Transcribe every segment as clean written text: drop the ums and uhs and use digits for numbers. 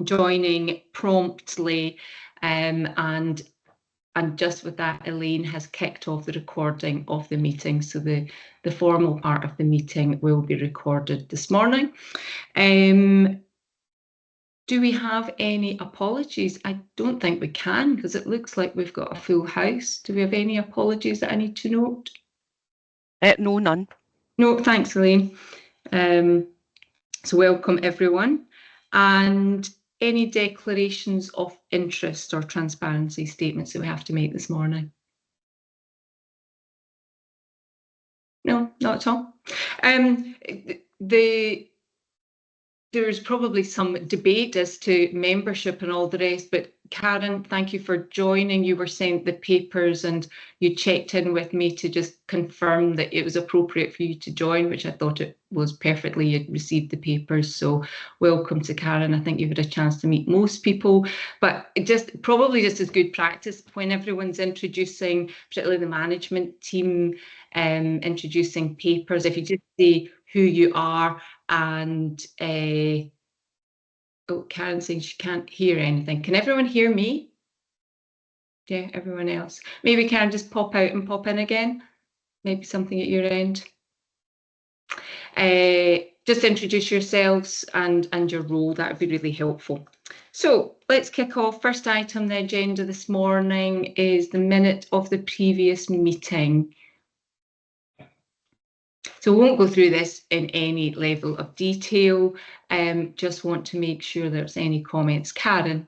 joining promptly, and just with that, Elaine has kicked off the recording of the meeting, so the formal part of the meeting will be recorded this morning. Do we have any apologies? I don't think we can, because it looks like we've got a full house. Do we have any apologies that I need to note? No, none. No, thanks, Elaine. So welcome everyone. And any declarations of interest or transparency statements that we have to make this morning? No, not at all. There's probably some debate as to membership and all the rest, but Karen, thank you for joining. You were sent the papers and you checked in with me to just confirm that it was appropriate for you to join, which I thought it was perfectly. You'd received the papers, so welcome to Karen. I think you've had a chance to meet most people, but probably just as good practice when everyone's introducing, particularly the management team, introducing papers, if you just say who you are. And Karen's saying she can't hear anything. Can everyone hear me? Yeah, everyone else. Maybe Karen, just pop out and pop in again. Maybe something at your end. Just introduce yourselves and your role. That would be really helpful. So let's kick off. First item on the agenda this morning is the minute of the previous meeting. So we won't go through this in any level of detail. Just want to make sure there's any comments. Karen?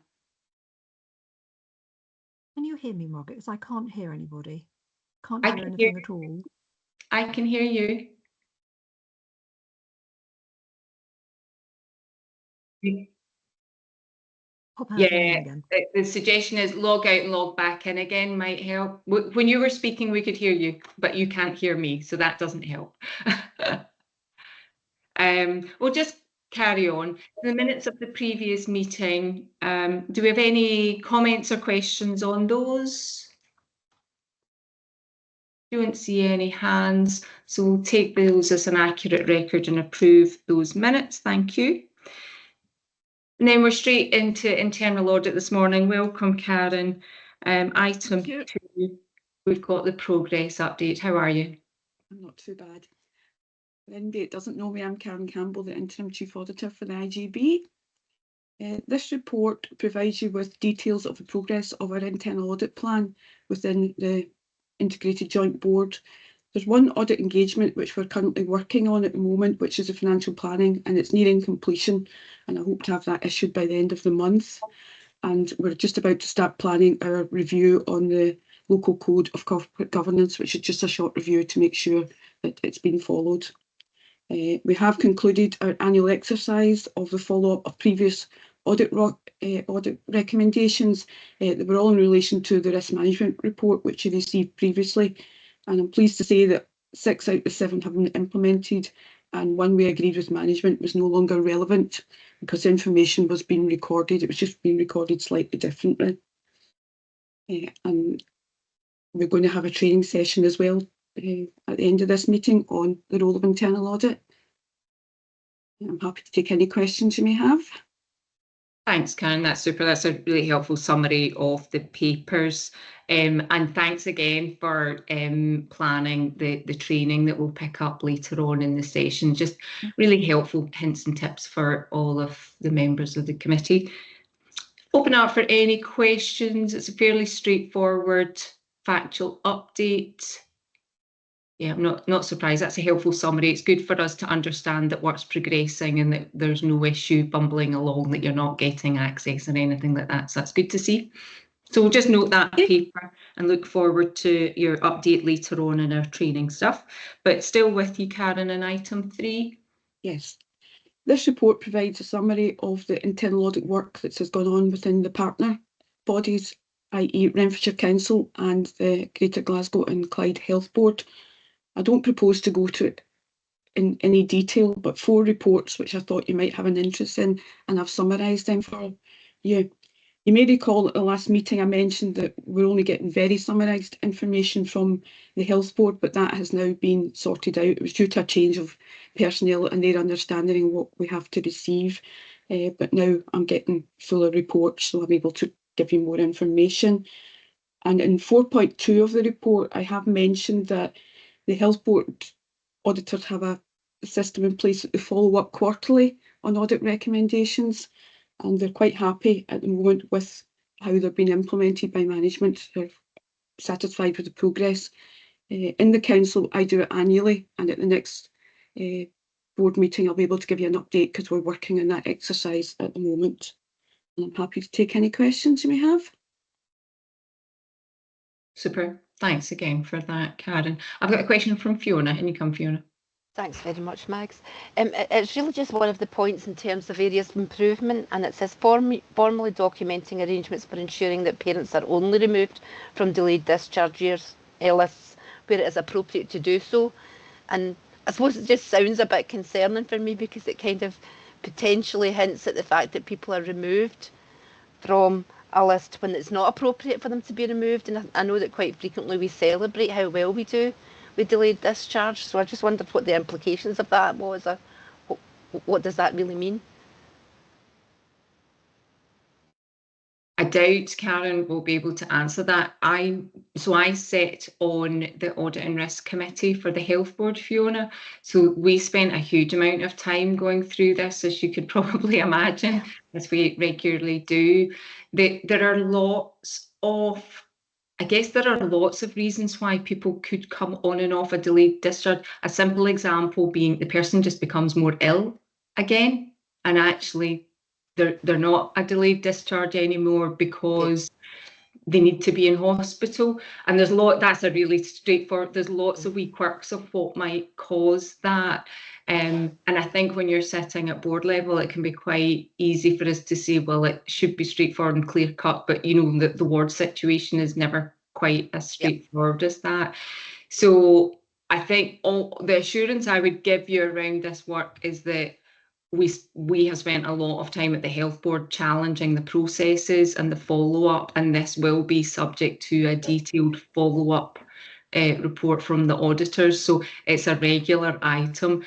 Can you hear me, Margaret? Because I can't hear anybody. Can't hear anything at all. I can hear you. Yeah, the suggestion is log out and log back in again might help. When you were speaking, we could hear you, but you can't hear me, so that doesn't help. We'll just carry on. The minutes of the previous meeting, do we have any comments or questions on those? Don't see any hands, so we'll take those as an accurate record and approve those minutes. Thank you. And then we're straight into internal audit this morning. Welcome, Karen. Item 2, we've got the progress update. How are you? I'm not too bad. For anybody that doesn't know me, I'm Karen Campbell, the Interim Chief Auditor for the IJB. This report provides you with details of the progress of our internal audit plan within the Integrated Joint Board. There's one audit engagement which we're currently working on at the moment, which is the financial planning, and it's nearing completion, and I hope to have that issued by the end of the month. And we're just about to start planning our review on the local code of corporate governance, which is just a short review to make sure that it's been followed. We have concluded our annual exercise of the follow-up of previous audit recommendations. They were all in relation to the risk management report, which you received previously. And I'm pleased to say that 6 out of 7 have been implemented, and one we agreed with management was no longer relevant because information was being recorded. It was just being recorded slightly differently. And we're going to have a training session as well at the end of this meeting on the role of internal audit. I'm happy to take any questions you may have. Thanks, Karen. That's super. That's a really helpful summary of the papers. And thanks again for planning the training that we'll pick up later on in the session. Just really helpful hints and tips for all of the members of the committee. Open up for any questions. It's a fairly straightforward factual update. Yeah, I'm not surprised. That's a helpful summary. It's good for us to understand that work's progressing and that there's no issue bumbling along, that you're not getting access or anything like that. So that's good to see. So we'll just note that paper and look forward to your update later on in our training stuff. But still with you, Karen, in item 3. Yes. This report provides a summary of the internal audit work that has gone on within the partner bodies, i.e. Renfrewshire Council and the Greater Glasgow and Clyde Health Board. I don't propose to go to it in any detail, but 4 reports which I thought you might have an interest in, and I've summarised them for you. You may recall at the last meeting I mentioned that we're only getting very summarised information from the Health Board, but that has now been sorted out. It was due to a change of personnel and their understanding of what we have to receive. but now I'm getting fuller reports, so I'm able to give you more information. And in 4.2 of the report, I have mentioned that the Health Board auditors have a system in place that they follow up quarterly on audit recommendations, and they're quite happy at the moment with how they're being implemented by management. They're satisfied with the progress. In the council, I do it annually, and at the next board meeting, I'll be able to give you an update because we're working on that exercise at the moment. And I'm happy to take any questions you may have. Super. Thanks again for that, Karen. I've got a question from Fiona. In you come, Fiona. Thanks very much, Mags. It's really just one of the points in terms of areas of improvement, and it says formally documenting arrangements for ensuring that parents are only removed from delayed discharge years lists where it is appropriate to do so. And I suppose it just sounds a bit concerning for me because it kind of potentially hints at the fact that people are removed from a list when it's not appropriate for them to be removed. And I know that quite frequently we celebrate how well we do with delayed discharge, so I just wondered what the implications of that was. What does that really mean? I doubt Karen will be able to answer that. I sit on the Audit and Risk Committee for the Health Board, Fiona. So we spent a huge amount of time going through this, as you could probably imagine, as we regularly do. There are lots of reasons why people could come on and off a delayed discharge. A simple example being the person just becomes more ill again, and actually they're not a delayed discharge anymore because they need to be in hospital. And that's a really straightforward, there's lots of wee quirks of what might cause that. And I think when you're sitting at board level, it can be quite easy for us to say, well, it should be straightforward and clear cut, but you know, the ward situation is never quite as straightforward as that. So I think all the assurance I would give you around this work is that we have spent a lot of time at the Health Board challenging the processes and the follow-up, and this will be subject to a detailed follow-up report from the auditors. So it's a regular item.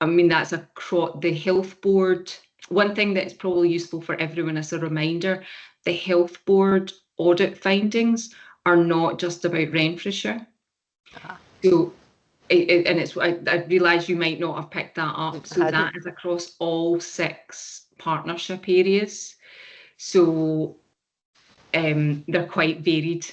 I mean, that's the Health Board. One thing that's probably useful for everyone as a reminder, the Health Board audit findings are not just about Renfrewshire. So I realise you might not have picked that up. So that is across all 6 partnership areas. So they're quite varied,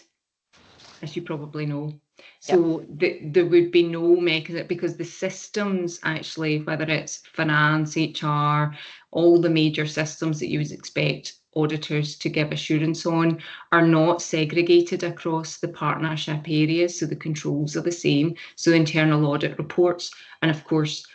as you probably know. So there would be no mechanism, because the systems actually, whether it's finance, HR, all the major systems that you would expect auditors to give assurance on, are not segregated across the partnership areas, so the controls are the same. So internal audit reports, and of course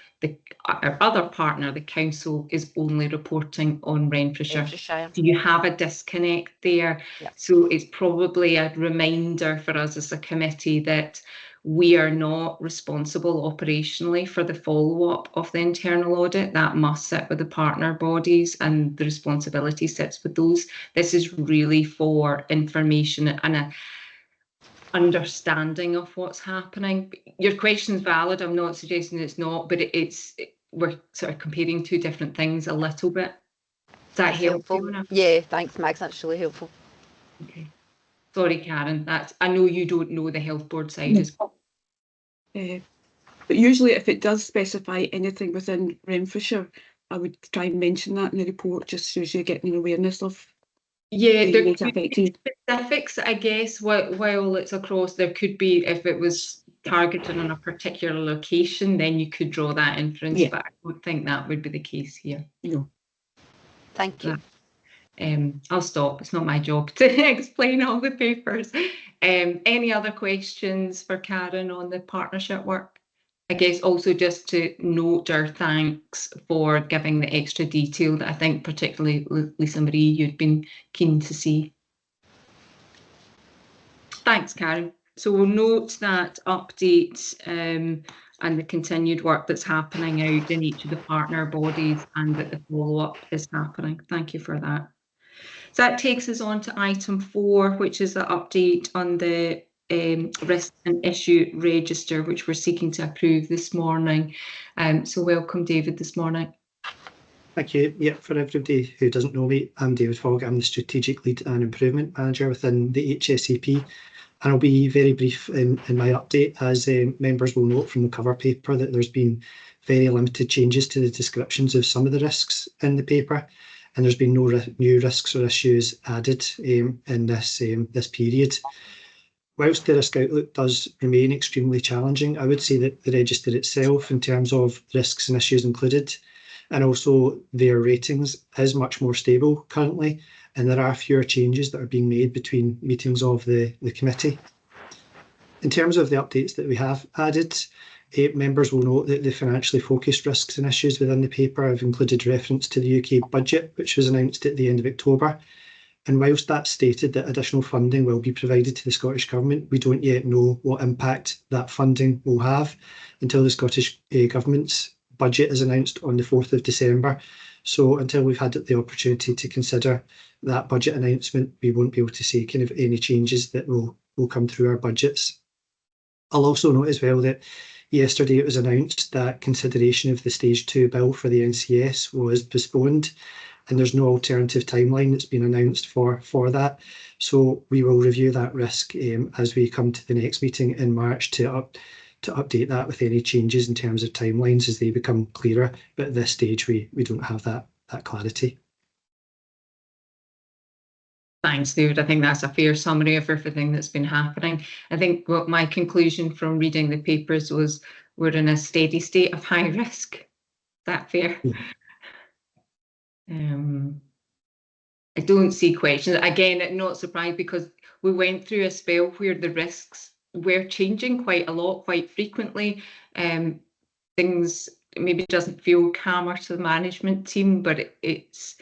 our other partner, the council, is only reporting on Renfrewshire. So you have a disconnect there. So it's probably a reminder for us as a committee that we are not responsible operationally for the follow-up of the internal audit. That must sit with the partner bodies, and the responsibility sits with those. This is really for information and a understanding of what's happening. Your question's valid. I'm not suggesting it's not, but we're sort of comparing 2 different things a little bit. Does that help? Yeah, thanks, Max. That's really helpful. Okay. Sorry, Karen. I know you don't know the Health Board side as well. But usually if it does specify anything within Renfrewshire, I would try and mention that in the report, just so you're getting an awareness of there could be specifics, I guess, while it's across. There could be, if it was targeted on a particular location, then you could draw that inference, but I don't think that would be the case here. No. Thank you. I'll stop. It's not my job to explain all the papers. Any other questions for Karen on the partnership work? I guess also just to note our thanks for giving the extra detail that I think particularly Lisa Marie you'd been keen to see. Thanks, Karen. So we'll note that update and the continued work that's happening out in each of the partner bodies, and that the follow-up is happening. Thank you for that. So that takes us on to item 4, which is the update on the risk and issue register, which we're seeking to approve this morning. So welcome, David, this morning. Thank you. Yeah, for everybody who doesn't know me, I'm David Fogg. I'm the Strategic Lead and Improvement Manager within the HSEP. And I'll be very brief in my update, as members will note from the cover paper that there's been very limited changes to the descriptions of some of the risks in the paper, and there's been no new risks or issues added in this period. Whilst the risk outlook does remain extremely challenging, I would say that the register itself, in terms of risks and issues included, and also their ratings, is much more stable currently, and there are fewer changes that are being made between meetings of the committee. In terms of the updates that we have added, members will note that the financially focused risks and issues within the paper have included reference to the UK budget, which was announced at the end of October. And whilst that's stated that additional funding will be provided to the Scottish Government, we don't yet know what impact that funding will have until the Scottish Government's budget is announced on the 4th of December. So until we've had the opportunity to consider that budget announcement, we won't be able to say kind of any changes that will come through our budgets. I'll also note as well that yesterday it was announced that consideration of the Stage 2 bill for the NCS was postponed, and there's no alternative timeline that's been announced for that. So we will review that risk as we come to the next meeting in March to update that with any changes in terms of timelines as they become clearer. But at this stage, we don't have that clarity. Thanks, David. I think that's a fair summary of everything that's been happening. I think what my conclusion from reading the papers was we're in a steady state of high risk. Is that fair? I don't see questions. Again, not surprised, because we went through a spell where the risks were changing quite a lot, quite frequently. Things maybe doesn't feel calmer to the management team, but it's,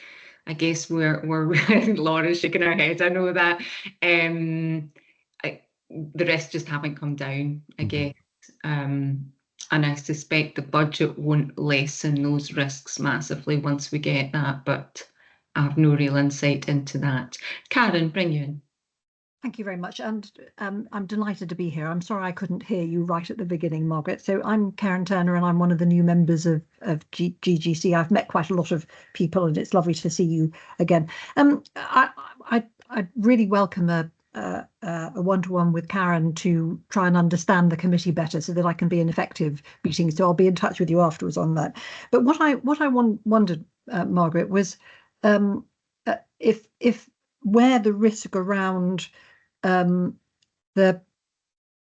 I guess we're Laura's shaking her head, I know that. The rest just haven't come down, I guess. And I suspect the budget won't lessen those risks massively once we get that, but I have no real insight into that. Karen, bring you in. Thank you very much, and I'm delighted to be here. I'm sorry I couldn't hear you right at the beginning, Margaret. So I'm Karen Turner, and I'm one of the new members of GGC. I've met quite a lot of people, and it's lovely to see you again. I really welcome a one-to-one with Karen to try and understand the committee better, so that I can be an effective meeting. So I'll be in touch with you afterwards on that. But what I wondered, Margaret, was if where the risk around the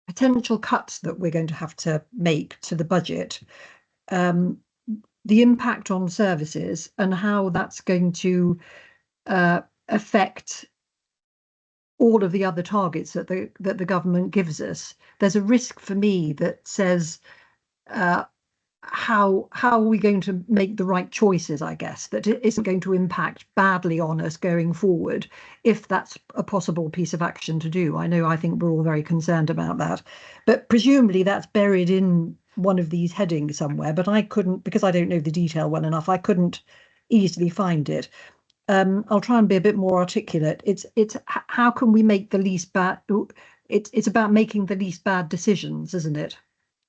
potential cuts that we're going to have to make to the budget, the impact on services and how that's going to affect all of the other targets that the government gives us. There's a risk for me that says how are we going to make the right choices, I guess, that it isn't going to impact badly on us going forward, if that's a possible piece of action to do. I think we're all very concerned about that, but presumably that's buried in one of these headings somewhere, but I couldn't, because I don't know the detail well enough, I couldn't easily find it. I'll try and be a bit more articulate. It's how can we make the least bad, it's about making the least bad decisions, isn't it?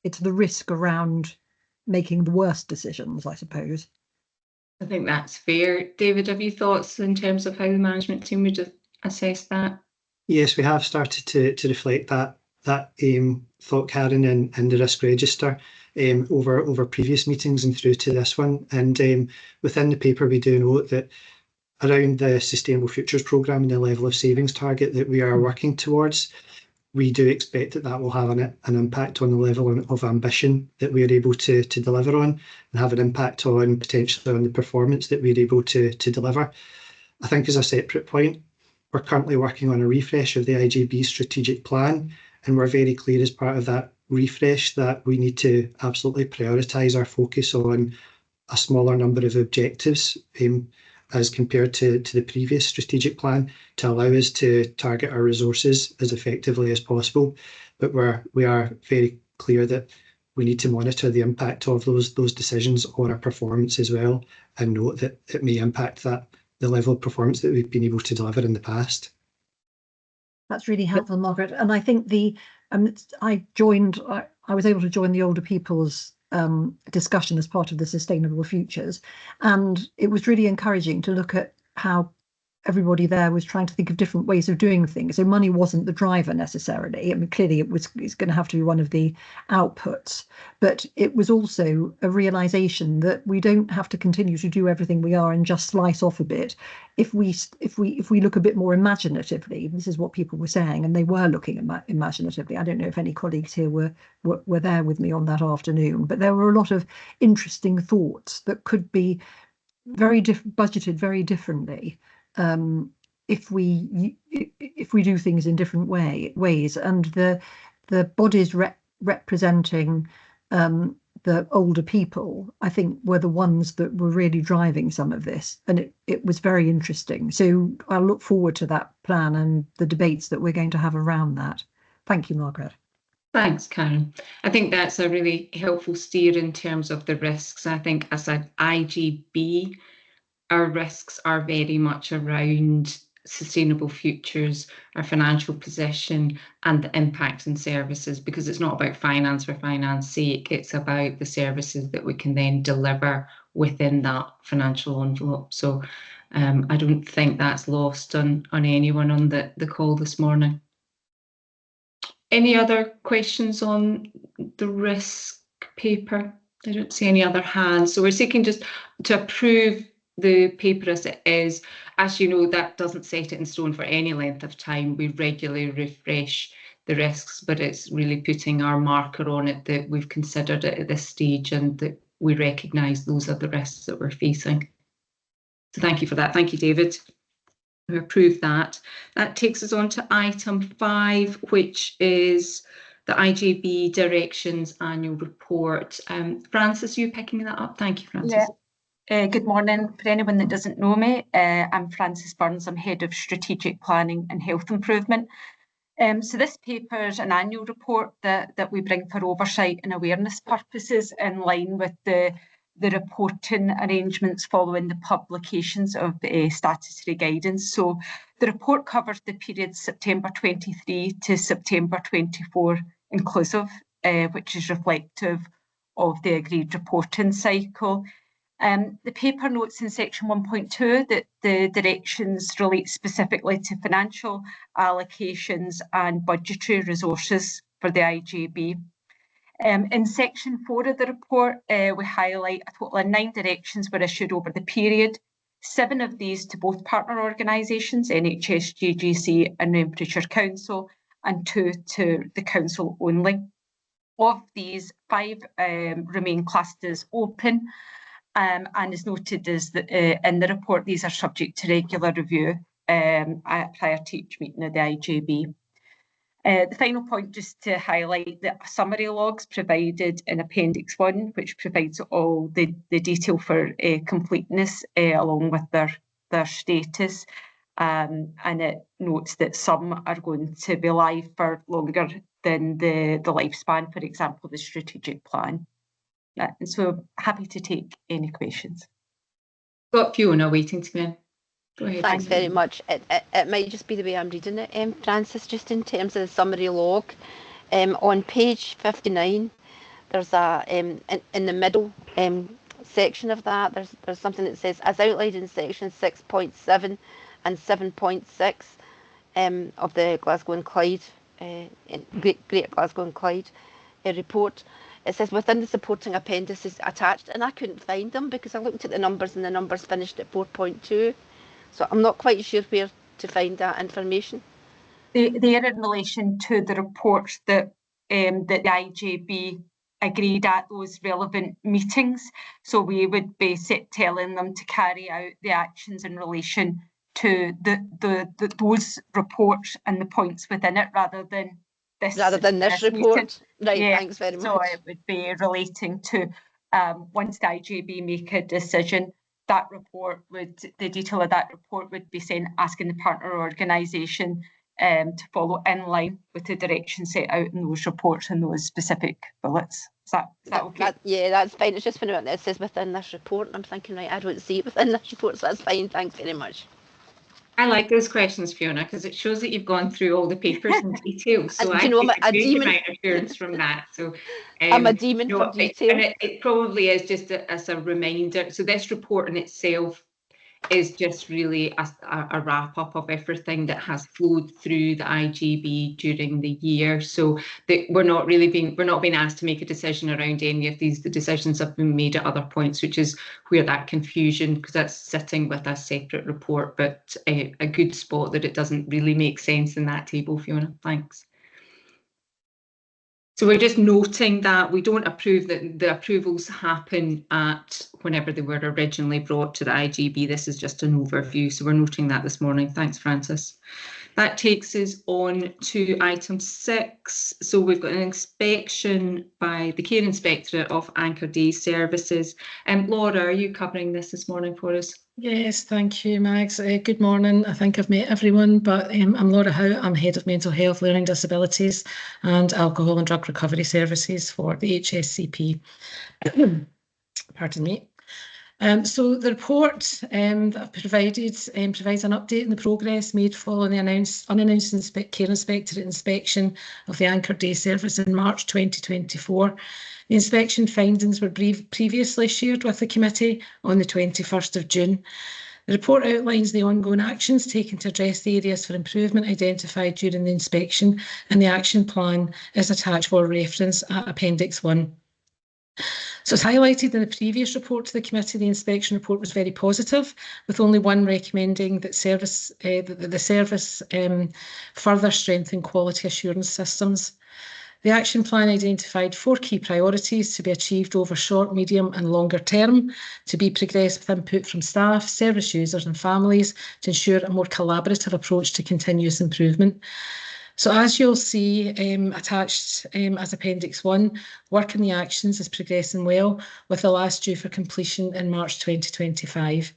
It's the risk around making the worst decisions, I suppose. I think that's fair. David, have you thoughts in terms of how the management team would assess that? Yes, we have started to reflect that thought, Karen, in the risk register over previous meetings and through to this one. And within the paper, we do note that around the Sustainable Futures programme and the level of savings target that we are working towards, we do expect that will have an impact on the level of ambition that we are able to deliver on, and have an impact on potentially on the performance that we're able to deliver. I think as a separate point, we're currently working on a refresh of the IJB strategic plan, and we're very clear as part of that refresh that we need to absolutely prioritise our focus on a smaller number of objectives as compared to the previous strategic plan, to allow us to target our resources as effectively as possible. But we are very clear that we need to monitor the impact of those decisions on our performance as well, and note that it may impact the level of performance that we've been able to deliver in the past. That's really helpful, Margaret. And I think I was able to join the older people's discussion as part of the Sustainable Futures, and it was really encouraging to look at how everybody there was trying to think of different ways of doing things. So money wasn't the driver necessarily. I mean, clearly it's going to have to be one of the outputs, but it was also a realization that we don't have to continue to do everything we are and just slice off a bit. If we look a bit more imaginatively, this is what people were saying, and they were looking imaginatively. I don't know if any colleagues here were there with me on that afternoon, but there were a lot of interesting thoughts that could be budgeted very differently if we do things in different ways. And the bodies representing the older people, I think, were the ones that were really driving some of this, and it was very interesting. So I look forward to that plan and the debates that we're going to have around that. Thank you, Margaret. Thanks, Karen. I think that's a really helpful steer in terms of the risks. I think as an IJB, our risks are very much around sustainable futures, our financial position, and the impact on services, because it's not about finance for finance sake, it's about the services that we can then deliver within that financial envelope. So I don't think that's lost on anyone on the call this morning. Any other questions on the risk paper? I don't see any other hands. So we're seeking just to approve the paper as it is. As you know, that doesn't set it in stone for any length of time. We regularly refresh the risks, but it's really putting our marker on it that we've considered it at this stage and that we recognise those are the risks that we're facing. So thank you for that. Thank you, David. We approve that. That takes us on to item 5, which is the IJB Directions Annual Report. Frances, are you picking that up? Thank you, Frances. Yeah. Good morning. For anyone that doesn't know me, I'm Frances Burns. I'm Head of Strategic Planning and Health Improvement. So this paper is an annual report that we bring for oversight and awareness purposes in line with the reporting arrangements following the publications of statutory guidance. So the report covers the period September 23 to September 24 inclusive, which is reflective of the agreed reporting cycle. The paper notes in section 1.2 that the directions relate specifically to financial allocations and budgetary resources for the IJB. In section 4 of the report, we highlight a total of 9 directions were issued over the period, 7 of these to both partner organisations, NHS, GGC and Renfrewshire Council, and 2 to the Council only. Of these, 5 remain classed as open, and as noted in the report, these are subject to regular review prior to each meeting of the IJB. The final point, just to highlight the summary logs provided in Appendix 1, which provides all the detail for completeness along with their status. And it notes that some are going to be live for longer than the lifespan, for example, the strategic plan. And so happy to take any questions. Got Fiona waiting to come in. Go ahead. Thanks very much. It might just be the way I'm reading it, Frances, just in terms of the summary log. On page 59, there's a, in the middle section of that, there's something that says, as outlined in section 6.7 and 7.6 of the Glasgow and Clyde, Greater Glasgow and Clyde report, it says within the supporting appendices attached, and I couldn't find them because I looked at the numbers and the numbers finished at 4.2. So I'm not quite sure where to find that information. They are in relation to the reports that the IJB agreed at those relevant meetings. So we would be telling them to carry out the actions in relation to those reports and the points within it, rather than this report. Meeting. Right, yeah, thanks very much. So it would be relating to once the IJB make a decision, that report the detail of that report would be sent, asking the partner organisation to follow in line with the direction set out in those reports and those specific bullets. Is that okay? Yeah, that's fine. It's just when it says within this report, and I'm thinking, right, I don't see it within this report, so that's fine. Thanks very much. I like those questions, Fiona, because it shows that you've gone through all the papers in detail. So And I do you know, take I'm a a huge demon. amount of assurance from that. So I'm a demon no, for detail. and it probably is just as a reminder. So this report in itself is just really a wrap up of everything that has flowed through the IJB during the year. So that we're not being asked to make a decision around any of these. The decisions have been made at other points, which is where that confusion, because that's sitting with a separate report, but a good spot that it doesn't really make sense in that table, Fiona. Thanks. So we're just noting that we don't approve that the approvals happen at whenever they were originally brought to the IJB. This is just an overview. So we're noting that this morning. Thanks, Francis. That takes us on to item 6. So we've got an inspection by the Care Inspectorate of Anchor Day Services. Laura, are you covering this morning for us? Yes, thank you, Mags. Good morning. I think I've met everyone, but I'm Laura Howe. I'm Head of Mental Health, Learning Disabilities and Alcohol and Drug Recovery Services for the HSCP. Pardon me. So the report that I've provided provides an update on the progress made following the unannounced Care Inspectorate inspection of the Anchor Day Service in March 2024. The inspection findings were previously shared with the committee on the 21st of June. The report outlines the ongoing actions taken to address the areas for improvement identified during the inspection, and the action plan is attached for reference at Appendix 1. So as highlighted in the previous report to the committee, the inspection report was very positive, with only one recommending that the service further strengthen quality assurance systems. The action plan identified 4 key priorities to be achieved over short, medium and longer term, to be progressed with input from staff, service users and families to ensure a more collaborative approach to continuous improvement. So as you'll see attached as Appendix 1, work in the actions is progressing well, with the last due for completion in March 2025.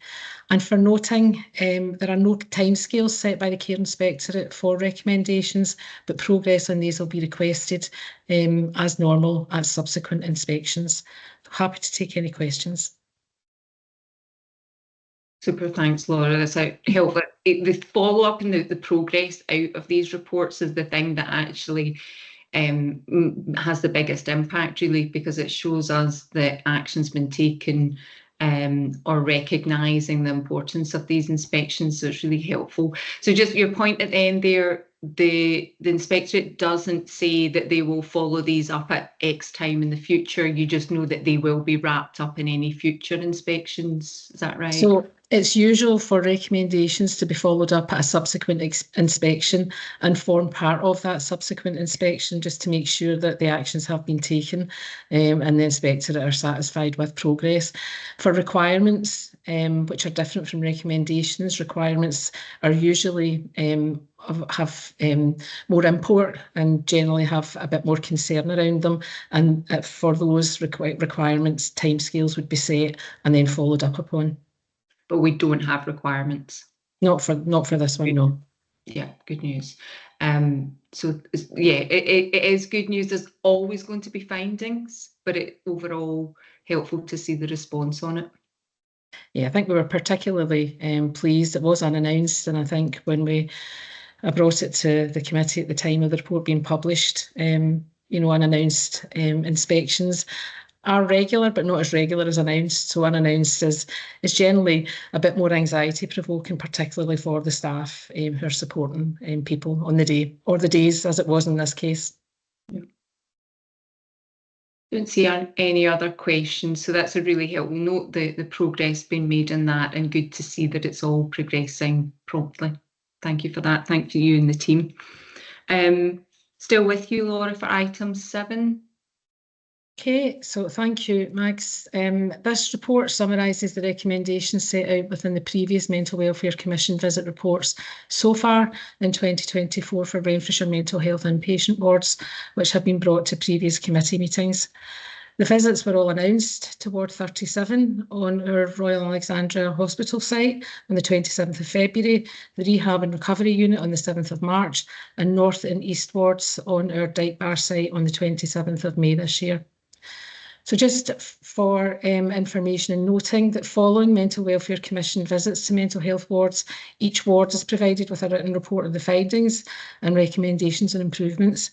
And for noting, there are no timescales set by the Care Inspectorate for recommendations, but progress on these will be requested as normal at subsequent inspections. Happy to take any questions. Super, thanks, Laura. That's helpful. The follow-up and the progress out of these reports is the thing that actually has the biggest impact, really, because it shows us that action's been taken or recognising the importance of these inspections. So it's really helpful. So just your point at the end there, the Inspectorate doesn't say that they will follow these up at X time in the future. You just know that they will be wrapped up in any future inspections. Is that right? So it's usual for recommendations to be followed up at a subsequent inspection and form part of that subsequent inspection, just to make sure that the actions have been taken and the Inspectorate are satisfied with progress. For requirements, which are different from recommendations, requirements are usually have more import and generally have a bit more concern around them, and for those requirements, timescales would be set and then followed up upon. But we don't have requirements. Not for this one, no. Yeah, good news. So yeah, it is good news. There's always going to be findings, but it overall helpful to see the response on it. Yeah, I think we were particularly pleased. It was unannounced, and I think when I brought it to the committee at the time of the report being published, unannounced inspections are regular, but not as regular as announced. So unannounced is generally a bit more anxiety provoking, particularly for the staff who are supporting people on the day, or the days as it was in this case. Yeah. Don't see any other questions, so that's a really helpful note, the progress being made in that, and good to see that it's all progressing promptly. Thank you for that. Thank you and the team. Still with you, Laura, for item 7. Okay, so thank you, Mags. This report summarises the recommendations set out within the previous Mental Welfare Commission visit reports so far in 2024 for Renfrewshire mental health inpatient wards, which have been brought to previous committee meetings. The visits were all announced to Ward 37 on our Royal Alexandra Hospital site on the 27th of February, the Rehab and Recovery Unit on the 7th of March, and North and East wards on our Dyke Bar site on the 27th of May this year. So just for information and noting that following Mental Welfare Commission visits to mental health wards, each ward is provided with a written report of the findings and recommendations and improvements.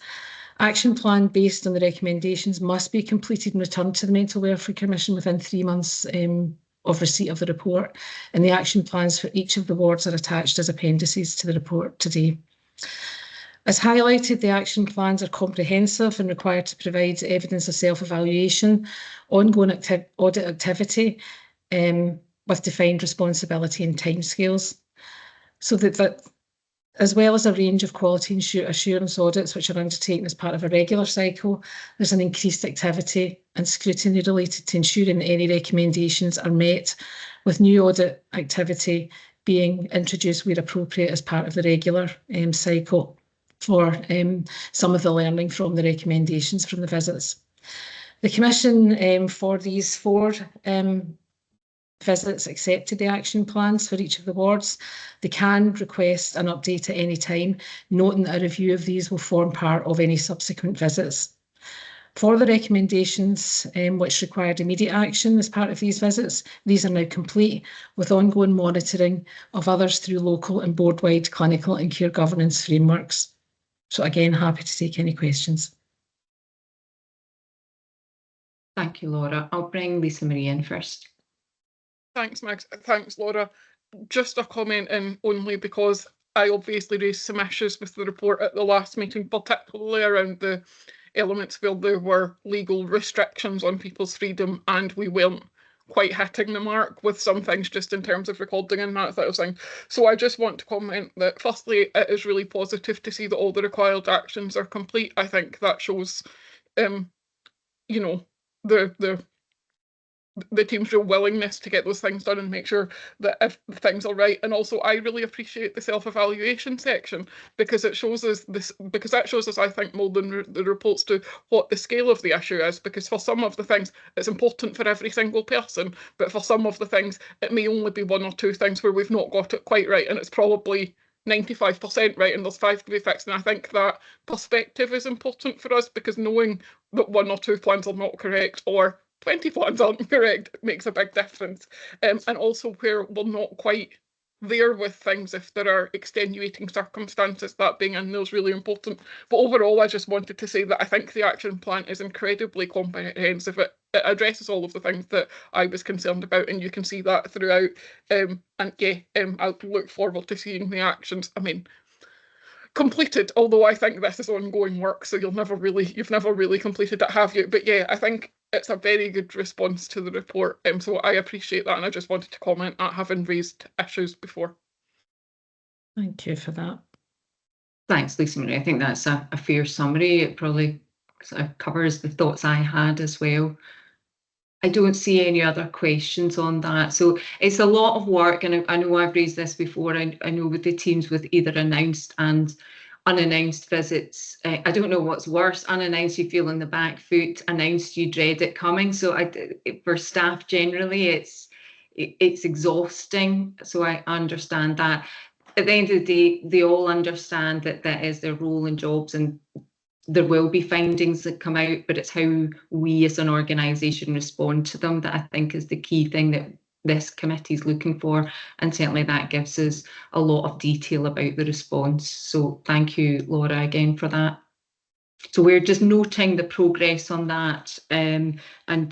Action plan based on the recommendations must be completed and returned to the Mental Welfare Commission within 3 months of receipt of the report, and the action plans for each of the wards are attached as appendices to the report today. As highlighted, the action plans are comprehensive and required to provide evidence of self-evaluation, ongoing audit activity with defined responsibility and timescales, so that as well as a range of quality assurance audits which are undertaken as part of a regular cycle, there's an increased activity and scrutiny related to ensuring that any recommendations are met, with new audit activity being introduced where appropriate as part of the regular cycle for some of the learning from the recommendations from the visits. The Commission for these 4 visits accepted the action plans for each of the wards. They can request an update at any time, noting that a review of these will form part of any subsequent visits. For the recommendations which required immediate action as part of these visits, these are now complete, with ongoing monitoring of others through local and board-wide clinical and care governance frameworks. So again, happy to take any questions. Thank you, Laura. I'll bring Lisa Marie in first. Thanks, Max. Thanks, Laura. Just a comment in only because I obviously raised some issues with the report at the last meeting, particularly around the elements where there were legal restrictions on people's freedom, and we weren't quite hitting the mark with some things just in terms of recording and that sort of thing. So I just want to comment that firstly, it is really positive to see that all the required actions are complete. I think that shows, you know, the team's real willingness to get those things done and make sure that if things are right. And also, I really appreciate the self-evaluation section because it shows us this. Because that shows us, I think, more than the reports do, what the scale of the issue is. Because for some of the things, it's important for every single person, but for some of the things, it may only be 1 or 2 things where we've not got it quite right, and it's probably 95% right, and there's 5 to be fixed. And I think that perspective is important for us because knowing that 1 or 2 plans are not correct or 20 plans aren't correct makes a big difference. And also where we're not quite there with things, if there are extenuating circumstances, that being in there is really important. But overall, I just wanted to say that I think the action plan is incredibly comprehensive. It addresses all of the things that I was concerned about, and you can see that throughout. And yeah, I look forward to seeing the actions. I mean, completed, although I think this is ongoing work, so you've never really completed it, have you? But yeah, I think it's a very good response to the report, so I appreciate that, and I just wanted to comment at having raised issues before. Thank you for that. Thanks, Lisa Marie. I think that's a fair summary. It probably sort of covers the thoughts I had as well. I don't see any other questions on that. So it's a lot of work, and I know I've raised this before. I know with the teams with either announced and unannounced visits, I don't know what's worse. Unannounced, you feel on the back foot. Announced, you dread it coming. So for staff generally, it's exhausting. So I understand that. At the end of the day, they all understand that that is their role and jobs, and there will be findings that come out, but it's how we as an organisation respond to them that I think is the key thing that this committee is looking for, and certainly that gives us a lot of detail about the response. So thank you, Laura, again for that. So we're just noting the progress on that, and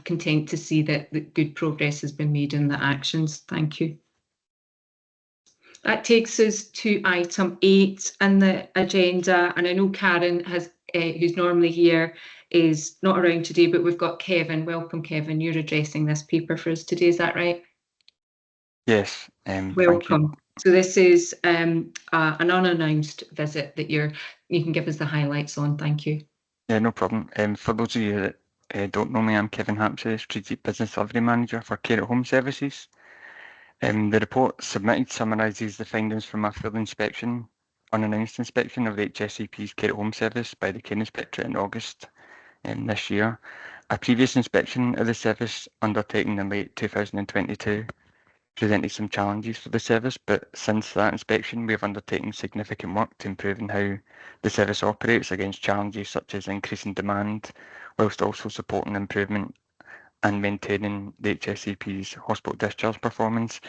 content to see that good progress has been made in the actions. Thank you. That takes us to item 8 in the agenda, and I know Karen has, who's normally here, is not around today, but we've got Kevin. Welcome, Kevin. You're addressing this paper for us today, is that right? Yes. Welcome. So this is an unannounced visit that you can give us the highlights on. Thank you. Yeah, no problem. For those of you that don't know me, I'm Kevin Hampshire, Strategic Business Delivery Manager for Care at Home Services. The report submitted summarises the findings from a full inspection, unannounced inspection of the HSCP's Care at Home service by the Care Inspectorate in August this year. A previous inspection of the service undertaken in late 2022 presented some challenges for the service, but since that inspection we have undertaken significant work to improving how the service operates against challenges such as increasing demand, whilst also supporting improvement and maintaining the HSCP's hospital discharge performance.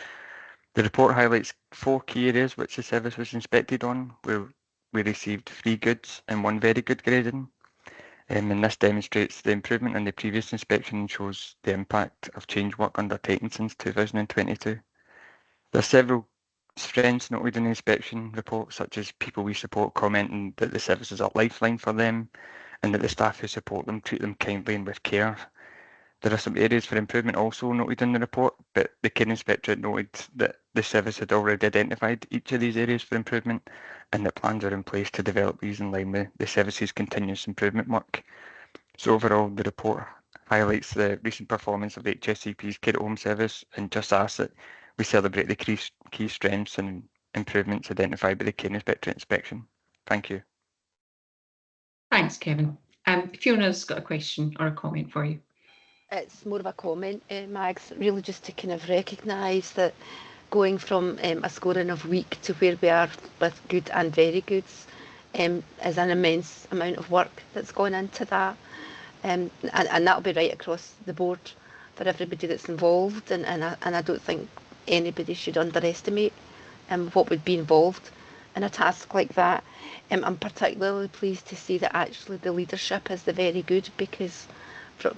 The report highlights 4 key areas which the service was inspected on, where we received 3 goods and 1 very good grading. And this demonstrates the improvement in the previous inspection and shows the impact of change work undertaken since 2022. There are several strengths noted in the inspection report, such as people we support commenting that the service is a lifeline for them and that the staff who support them treat them kindly and with care. There are some areas for improvement also noted in the report, but the Care Inspectorate noted that the service had already identified each of these areas for improvement and that plans are in place to develop these in line with the service's continuous improvement work. So overall, the report highlights the recent performance of the HSCP's Care at Home service and just asks that we celebrate the key strengths and improvements identified by the Care Inspectorate inspection. Thank you. Thanks, Kevin. Fiona's got a question or a comment for you. It's more of a comment, Mags, really just to kind of recognise that going from a scoring of weak to where we are with good and very goods is an immense amount of work that's gone into that. And that'll be right across the board for everybody that's involved. And I don't think anybody should underestimate what would be involved in a task like that. I'm particularly pleased to see that actually the leadership is the very good, because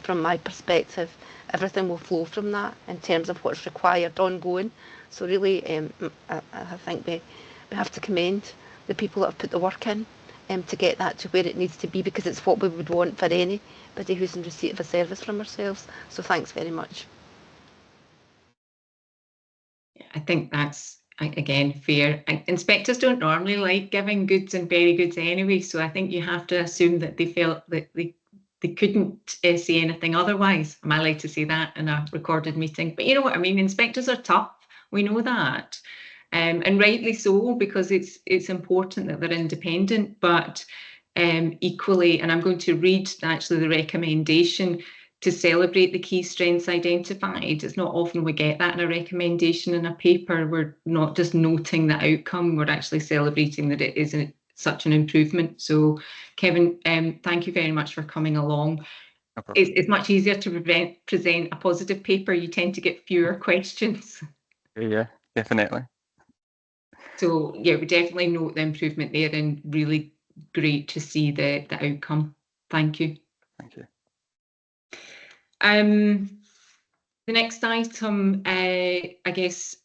from my perspective, everything will flow from that in terms of what's required ongoing. So really, I think we have to commend the people that have put the work in to get that to where it needs to be, because it's what we would want for anybody who's in receipt of a service from ourselves. So thanks very much. I think that's, again, fair. Inspectors don't normally like giving goods and very goods anyway, so I think you have to assume that they felt that they couldn't say anything otherwise. Am I allowed to say that in a recorded meeting? But you know what I mean, inspectors are tough, we know that. And rightly so, because it's important that they're independent, but equally, and I'm going to read actually the recommendation to celebrate the key strengths identified. It's not often we get that in a recommendation in a paper. We're not just noting the outcome, we're actually celebrating that it is such an improvement. So Kevin, thank you very much for coming along. It's much easier to present a positive paper. You tend to get fewer questions. Yeah, definitely. So yeah, we definitely note the improvement there, and really great to see the outcome. Thank you. Thank you. The next item, I guess,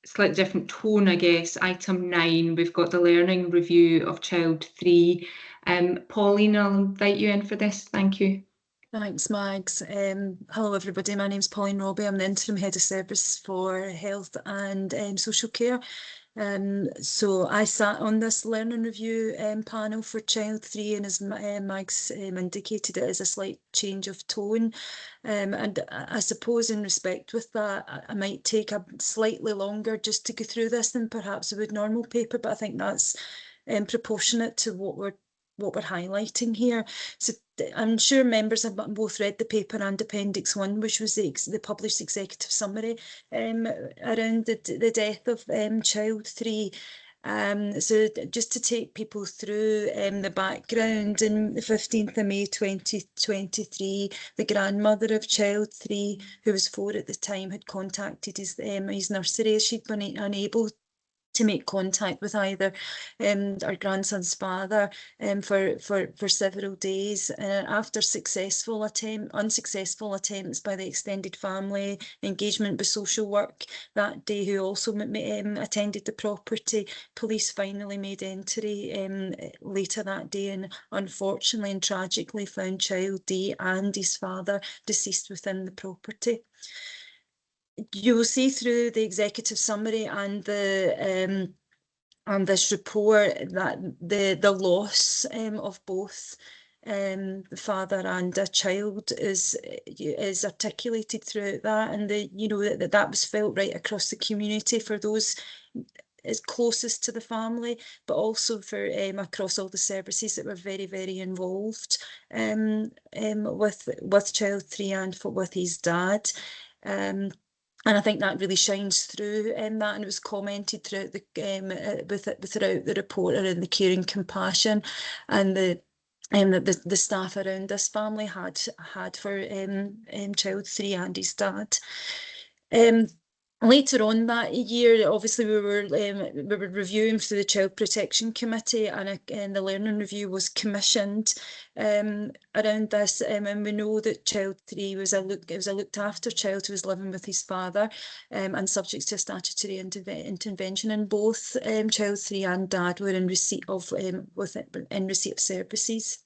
slightly different tone, I guess. Item 9, we've got the learning review of Child 3. Pauline, I'll invite you in for this. Thank you. Thanks, Mags. Hello, everybody. My name's Pauline Robbie. I'm the Interim Head of Service for Health and Social Care. So I sat on this learning review panel for Child 3, and as Mags indicated, it is a slight change of tone. And I suppose in respect with that, I might take a slightly longer just to go through this than perhaps I would normal paper, but I think that's proportionate to what we're highlighting here. So I'm sure members have both read the paper and Appendix 1, which was the published executive summary around the death of Child 3. So just to take people through the background, on the 15th of May 2023, the grandmother of Child 3, who was 4 at the time, had contacted his nursery as she'd been unable to make contact with either our grandson's father for several days. After unsuccessful attempts by the extended family, engagement with social work that day, who also attended the property, police finally made entry later that day, and unfortunately and tragically found Child D and his father deceased within the property. You will see through the executive summary and the and this report that the loss of both the father and a child is articulated throughout that, and that was felt right across the community for those is closest to the family, but also for across all the services that were very, very involved with Child 3 and with his dad. And I think that really shines through that, and it was commented throughout the throughout the report around the caring compassion and the that the staff around this family had for child 3 and his dad. Later on that year, obviously we were reviewing through the Child Protection Committee, and the learning review was commissioned around this. And we know that child 3 was a looked after child who was living with his father and subject to statutory intervention. And both child 3 and dad were in receipt of services.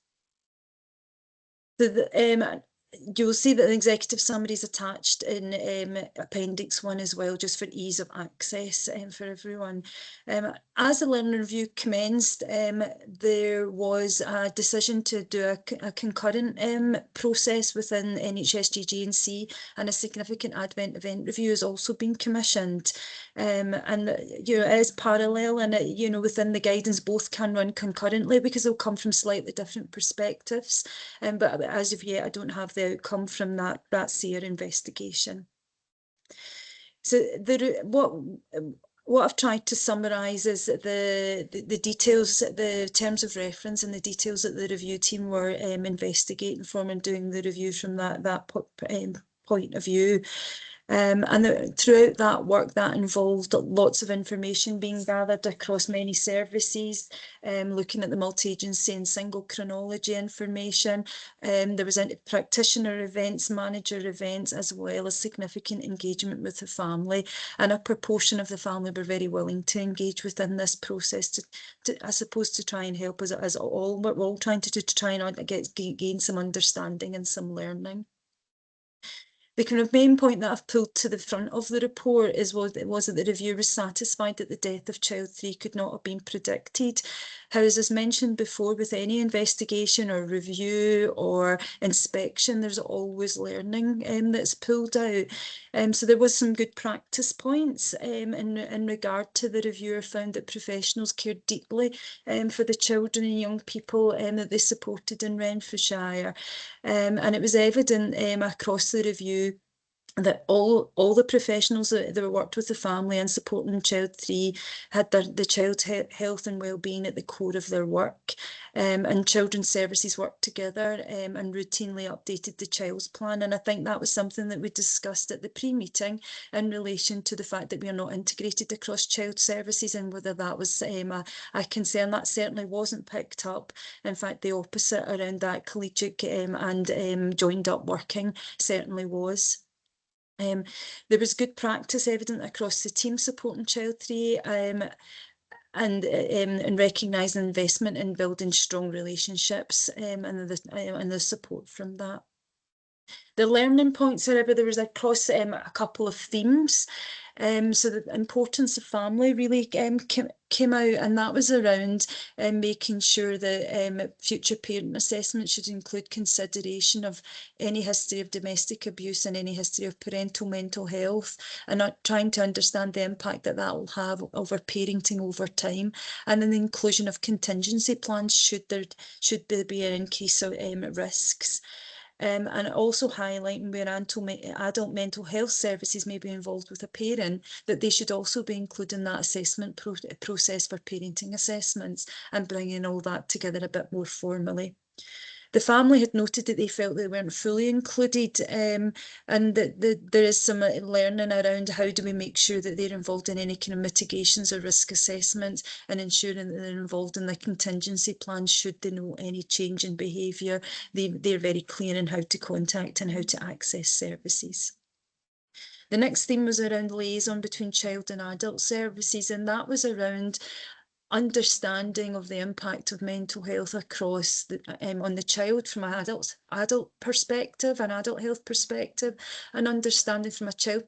So you'll see that the executive summary is attached in Appendix 1 as well, just for ease of access for everyone. As the learning review commenced, there was a decision to do a concurrent process within NHSGG&C, and a significant event review has also been commissioned. And it is parallel, and within the guidance both can run concurrently because they'll come from slightly different perspectives. But as of yet, I don't have the outcome from that SEER investigation. So what I've tried to summarise is the details, the terms of reference, and the details that the review team were investigating from and doing the review from that point of view. Throughout that work, that involved lots of information being gathered across many services, looking at the multi-agency and single chronology information. There was practitioner events, manager events, as well as significant engagement with the family. And a proportion of the family were very willing to engage within this process, I suppose, to try and help us, as we're all trying to do, to try and gain some understanding and some learning. The kind of main point that I've pulled to the front of the report was that the reviewer was satisfied that the death of child 3 could not have been predicted. However, as mentioned before, with any investigation or review or inspection, there's always learning that's pulled out. So there was some good practice points in regard to the reviewer found that professionals cared deeply for the children and young people that they supported in Renfrewshire. And it was evident across the review that all the professionals that worked with the family and supporting child 3 had the child's health and well-being at the core of their work, and children's services worked together and routinely updated the child's plan. And I think that was something that we discussed at the pre-meeting in relation to the fact that we are not integrated across child services, and whether that was a concern. That certainly wasn't picked up. In fact, the opposite around that collegiate and joined up working certainly was. There was good practice evident across the team supporting child 3 and recognising investment in building strong relationships and the support from that. The learning points, however, there was across a couple of themes. So the importance of family really came out, and that was around making sure that future parent assessment should include consideration of any history of domestic abuse and any history of parental mental health, and not trying to understand the impact that will have over parenting over time, and then the inclusion of contingency plans should there be an increase of risks. And also highlighting where adult mental health services may be involved with a parent, that they should also be included in that assessment process for parenting assessments, and bringing all that together a bit more formally. The family had noted that they felt they weren't fully included, and that there is some learning around how do we make sure that they're involved in any kind of mitigations or risk assessments, and ensuring that they're involved in the contingency plan should they know any change in behaviour. They're very clear in how to contact and how to access services. The next theme was around liaison between child and adult services, and that was around understanding of the impact of mental health across on the child from an adult perspective, an adult health perspective, and understanding from a child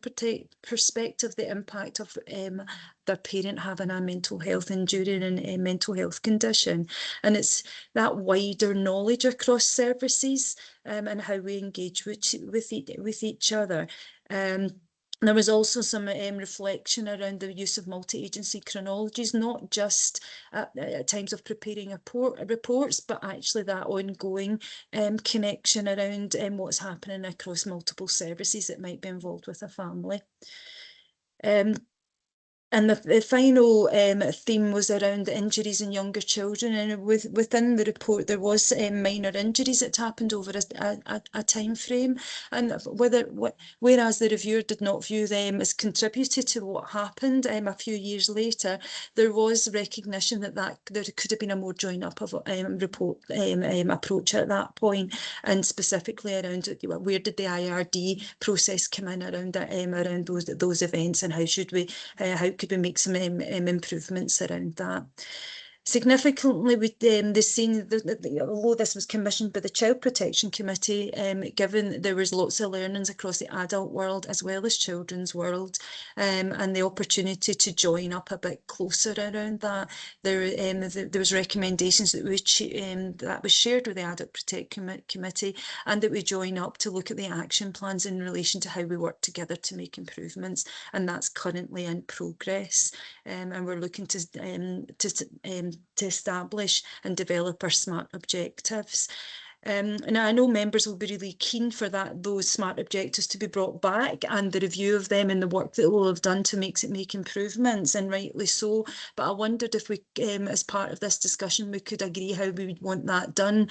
perspective the impact of their parent having a mental health injury and a mental health condition. And it's that wider knowledge across services and how we engage with each other. There was also some reflection around the use of multi-agency chronologies, not just at times of preparing reports, but actually that ongoing connection around what's happening across multiple services that might be involved with a family. And the final theme was around the injuries in younger children, and within the report there was minor injuries that happened over a time frame, and whereas the reviewer did not view them as contributed to what happened a few years later, there was recognition that there could have been a more joined up of report approach at that point, and specifically around where did the IRD process come in around those events, and how could we make some improvements around that. Significantly, with the scene, although this was commissioned by the Child Protection Committee, given there was lots of learnings across the adult world as well as children's world, and the opportunity to join up a bit closer around that, there was recommendations that was shared with the Adult Protection Committee, and that we join up to look at the action plans in relation to how we work together to make improvements, and that's currently in progress, and we're looking to establish and develop our SMART objectives. And I know members will be really keen for those SMART objectives to be brought back, and the review of them and the work that we'll have done to make improvements, and rightly so. But I wondered if we, as part of this discussion, we could agree how we would want that done,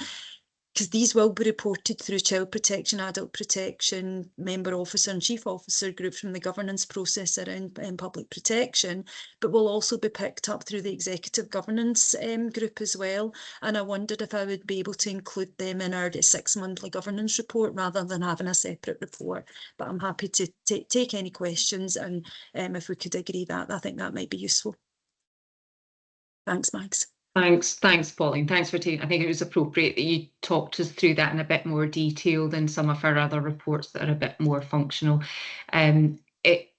because these will be reported through Child Protection, Adult Protection, Member Officer and Chief Officer groups from the governance process around public protection, but will also be picked up through the Executive Governance group as well. And I wondered if I would be able to include them in our 6-monthly governance report rather than having a separate report. But I'm happy to take any questions, and if we could agree that, I think that might be useful. Thanks, Mags. Thanks, Pauline. Thanks for taking. I think it was appropriate that you talked us through that in a bit more detail than some of our other reports that are a bit more functional. It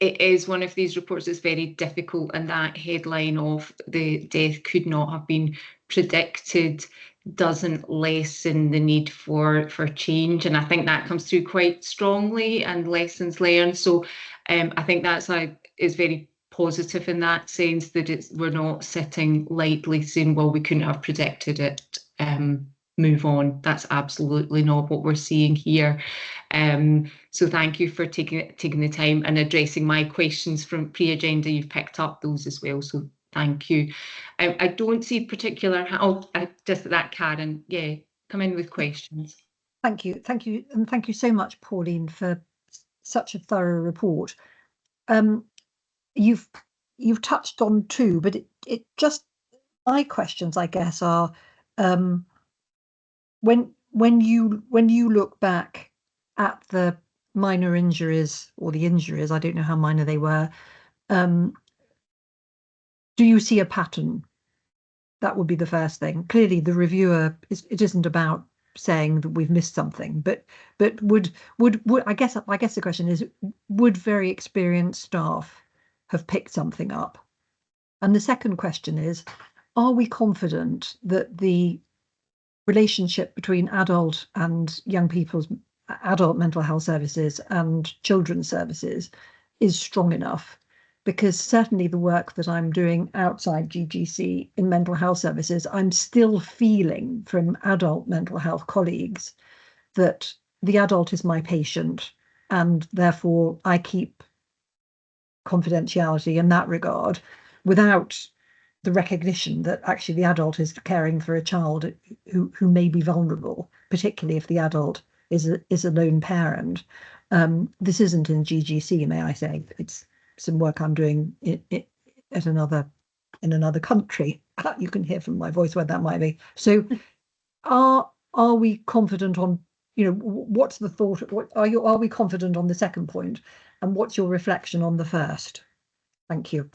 is one of these reports that's very difficult, and that headline of the death could not have been predicted doesn't lessen the need for change, and I think that comes through quite strongly, and lessons learned. So I think that's is very positive in that sense, that we're not sitting lightly saying, well, we couldn't have predicted it, move on. That's absolutely not what we're seeing here. So thank you for taking the time and addressing my questions from pre-agenda. You've picked up those as well, so thank you. I don't see particular, just that, Karen, yeah, come in with questions. Thank you, and thank you so much, Pauline, for such a thorough report. You've touched on two, but it just, my questions, I guess, are when you look back at the minor injuries, or the injuries, I don't know how minor they were, do you see a pattern? That would be the first thing. Clearly, the reviewer it isn't about saying that we've missed something, but would I guess the question is, would very experienced staff have picked something up? And the second question is, are we confident that the relationship between adult and young people's adult mental health services and children's services is strong enough? Because certainly the work that I'm doing outside GGC in mental health services, I'm still feeling from adult mental health colleagues that the adult is my patient, and therefore I keep confidentiality in that regard, without the recognition that actually the adult is caring for a child who may be vulnerable, particularly if the adult is a lone parent. This isn't in GGC, may I say. It's some work I'm doing in another country. You can hear from my voice where that might be. So, are we confident on? What's the thought? Are we confident on the second point? And what's your reflection on the first? Thank you.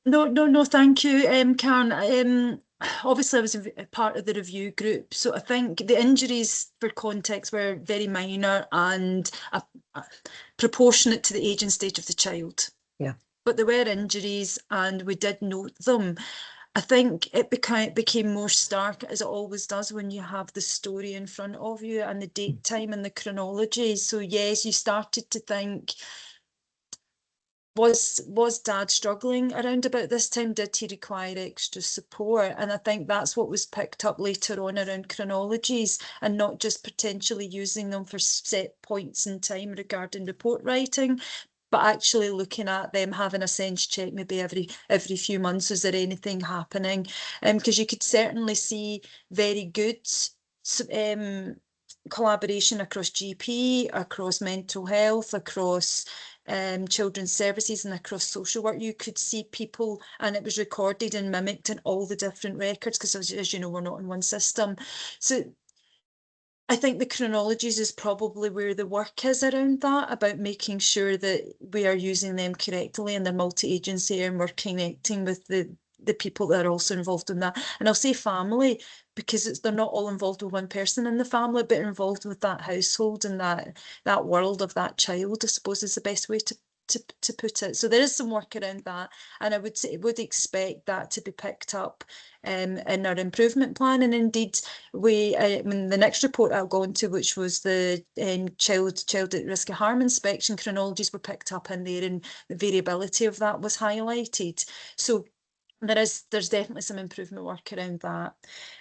No, thank you, Karen. Obviously, I was a part of the review group, so I think the injuries, for context, were very minor and proportionate to the age and stage of the child. Yeah. But there were injuries, and we did note them. I think it became more stark, as it always does when you have the story in front of you and the date, time and the chronology. So yes, you started to think, was Dad struggling around about this time? Did he require extra support? And I think that's what was picked up later on around chronologies, and not just potentially using them for set points in time regarding report writing, but actually looking at them, having a sense check maybe every few months, is there anything happening? Because you could certainly see very good collaboration across GP, across mental health, across children's services and across social work. You could see people, and it was recorded and mimicked in all the different records, because as you know, we're not in one system. So I think the chronologies is probably where the work is around that, about making sure that we are using them correctly and they're multi-agency, and we're connecting with the people that are also involved in that. And I'll say family, because they're not all involved with one person in the family, but involved with that household and that world of that child, I suppose, is the best way to put it. So there is some work around that, and I would expect that to be picked up in our improvement plan. And indeed, the next report I'll go into, which was the child at risk of harm inspection, chronologies were picked up in there, and the variability of that was highlighted. So there's definitely some improvement work around that.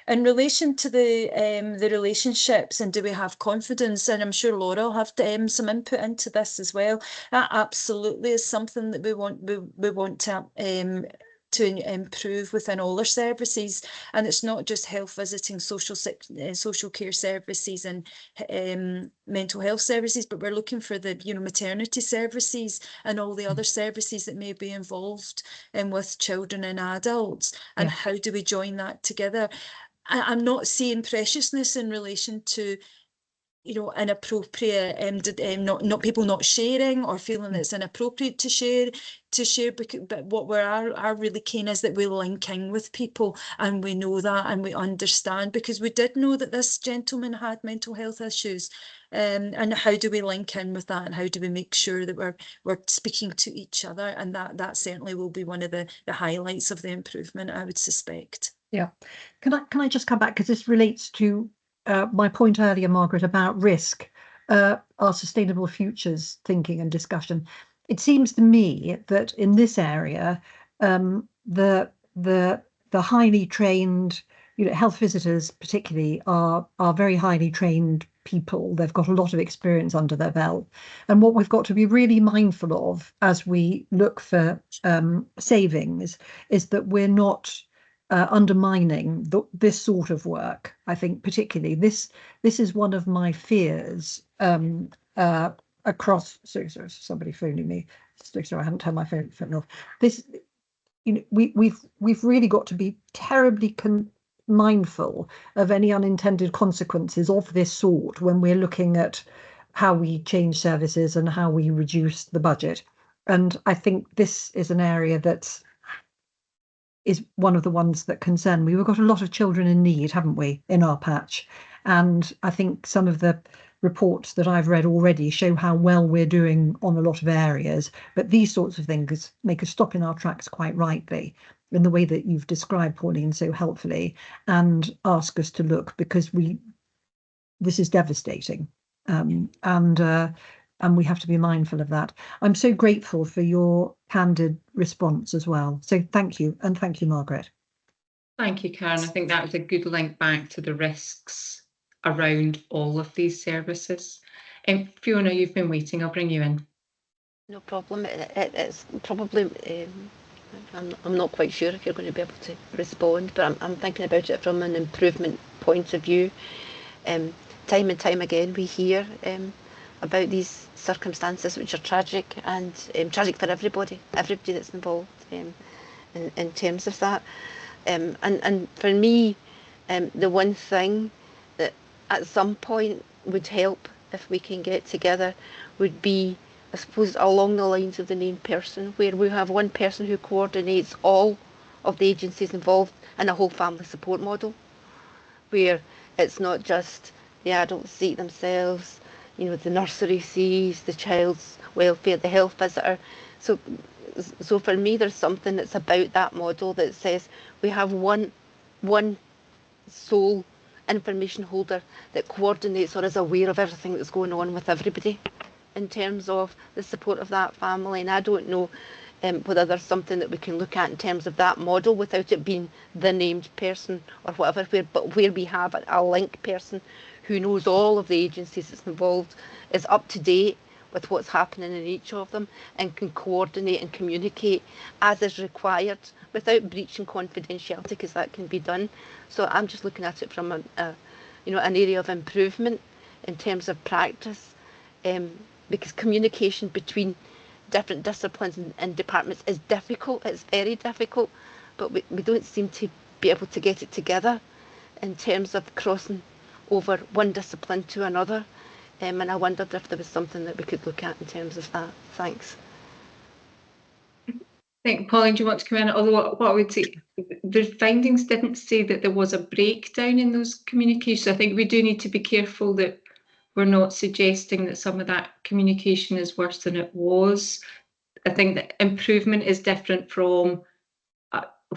In relation to the relationships and do we have confidence, and I'm sure Laura will have some input into this as well. That absolutely is something that we want to improve within all our services, and it's not just health visiting, social care services and mental health services, but we're looking for the maternity services and all the other services that may be involved with children and adults, and how do we join that together. I'm not seeing preciousness in relation to inappropriate not people not sharing or feeling that it's inappropriate to share, but what we are really keen is that we link in with people, and we know that, and we understand, because we did know that this gentleman had mental health issues, and how do we link in with that, and how do we make sure that we're speaking to each other, and that certainly will be one of the highlights of the improvement, I would suspect. Yeah, can I just come back, because this relates to my point earlier, Margaret, about risk, our sustainable futures thinking and discussion. It seems to me that in this area, the highly trained, health visitors particularly are very highly trained people. They've got a lot of experience under their belt, and what we've got to be really mindful of as we look for savings is that we're not undermining this sort of work. I think particularly this is one of my fears across. So somebody phoning me. Sorry, I haven't turned my phone off. This, we've really got to be terribly mindful of any unintended consequences of this sort when we're looking at how we change services and how we reduce the budget. And I think this is an area that is one of the ones that concern me. We've got a lot of children in need, haven't we, in our patch? And I think some of the reports that I've read already show how well we're doing on a lot of areas. But these sorts of things make us stop in our tracks quite rightly, in the way that you've described, Pauline, so helpfully, and ask us to look, because this is devastating. And we have to be mindful of that. I'm so grateful for your candid response as well. So thank you, and thank you, Margaret. Thank you, Karen. I think that was a good link back to the risks around all of these services. Fiona, you've been waiting. I'll bring you in. No problem. It's probably, I'm not quite sure if you're going to be able to respond, but I'm thinking about it from an improvement point of view. Time and time again, we hear about these circumstances which are tragic, and tragic for everybody that's involved in terms of that. And for me, the one thing that at some point would help if we can get together would be, I suppose, along the lines of the named person, where we have one person who coordinates all of the agencies involved in a whole family support model, where it's not just the adults see it themselves, the nursery sees, the child's welfare, the health visitor. So for me, there's something that's about that model that says we have one sole information holder that coordinates or is aware of everything that's going on with everybody in terms of the support of that family. And I don't know whether there's something that we can look at in terms of that model without it being the named person or whatever, but where we have a link person who knows all of the agencies that's involved, is up to date with what's happening in each of them and can coordinate and communicate as is required without breaching confidentiality, because that can be done. So I'm just looking at it from an area of improvement in terms of practice, because communication between different disciplines and departments is difficult. It's very difficult, but we don't seem to be able to get it together in terms of crossing over one discipline to another. And I wondered if there was something that we could look at in terms of that. Thanks. I think, Pauline, do you want to come in? Although what I would say, the findings didn't say that there was a breakdown in those communications. I think we do need to be careful that we're not suggesting that some of that communication is worse than it was. I think that improvement is different from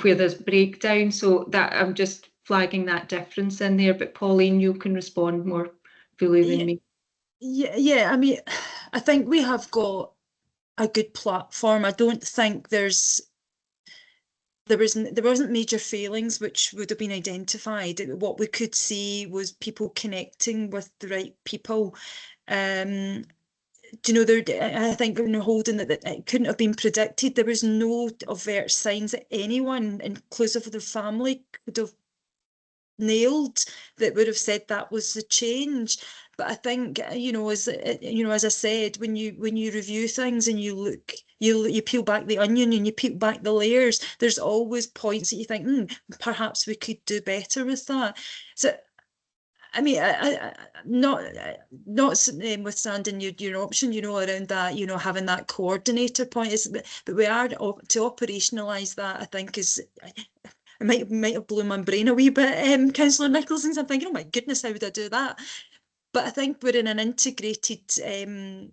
where there's breakdown. So that I'm just flagging that difference in there. But Pauline, you can respond more fully than me. Yeah. I mean, I think we have got a good platform. I don't think there wasn't major failings which would have been identified. What we could see was people connecting with the right people. I think when we're holding that it couldn't have been predicted. There was no overt signs that anyone, inclusive of their family, could have nailed that would have said that was the change. But I think, as I said, when you review things and you look, you peel back the onion and you peel back the layers, there's always points that you think, perhaps we could do better with that. So, I mean, I notwithstanding your option, around that, having that coordinator point is, but we are to operationalise that. I think is. It might have blown my brain a wee bit, Councillor Nicholson. I'm thinking, oh my goodness, how would I do that? But I think we're in an integrated, we're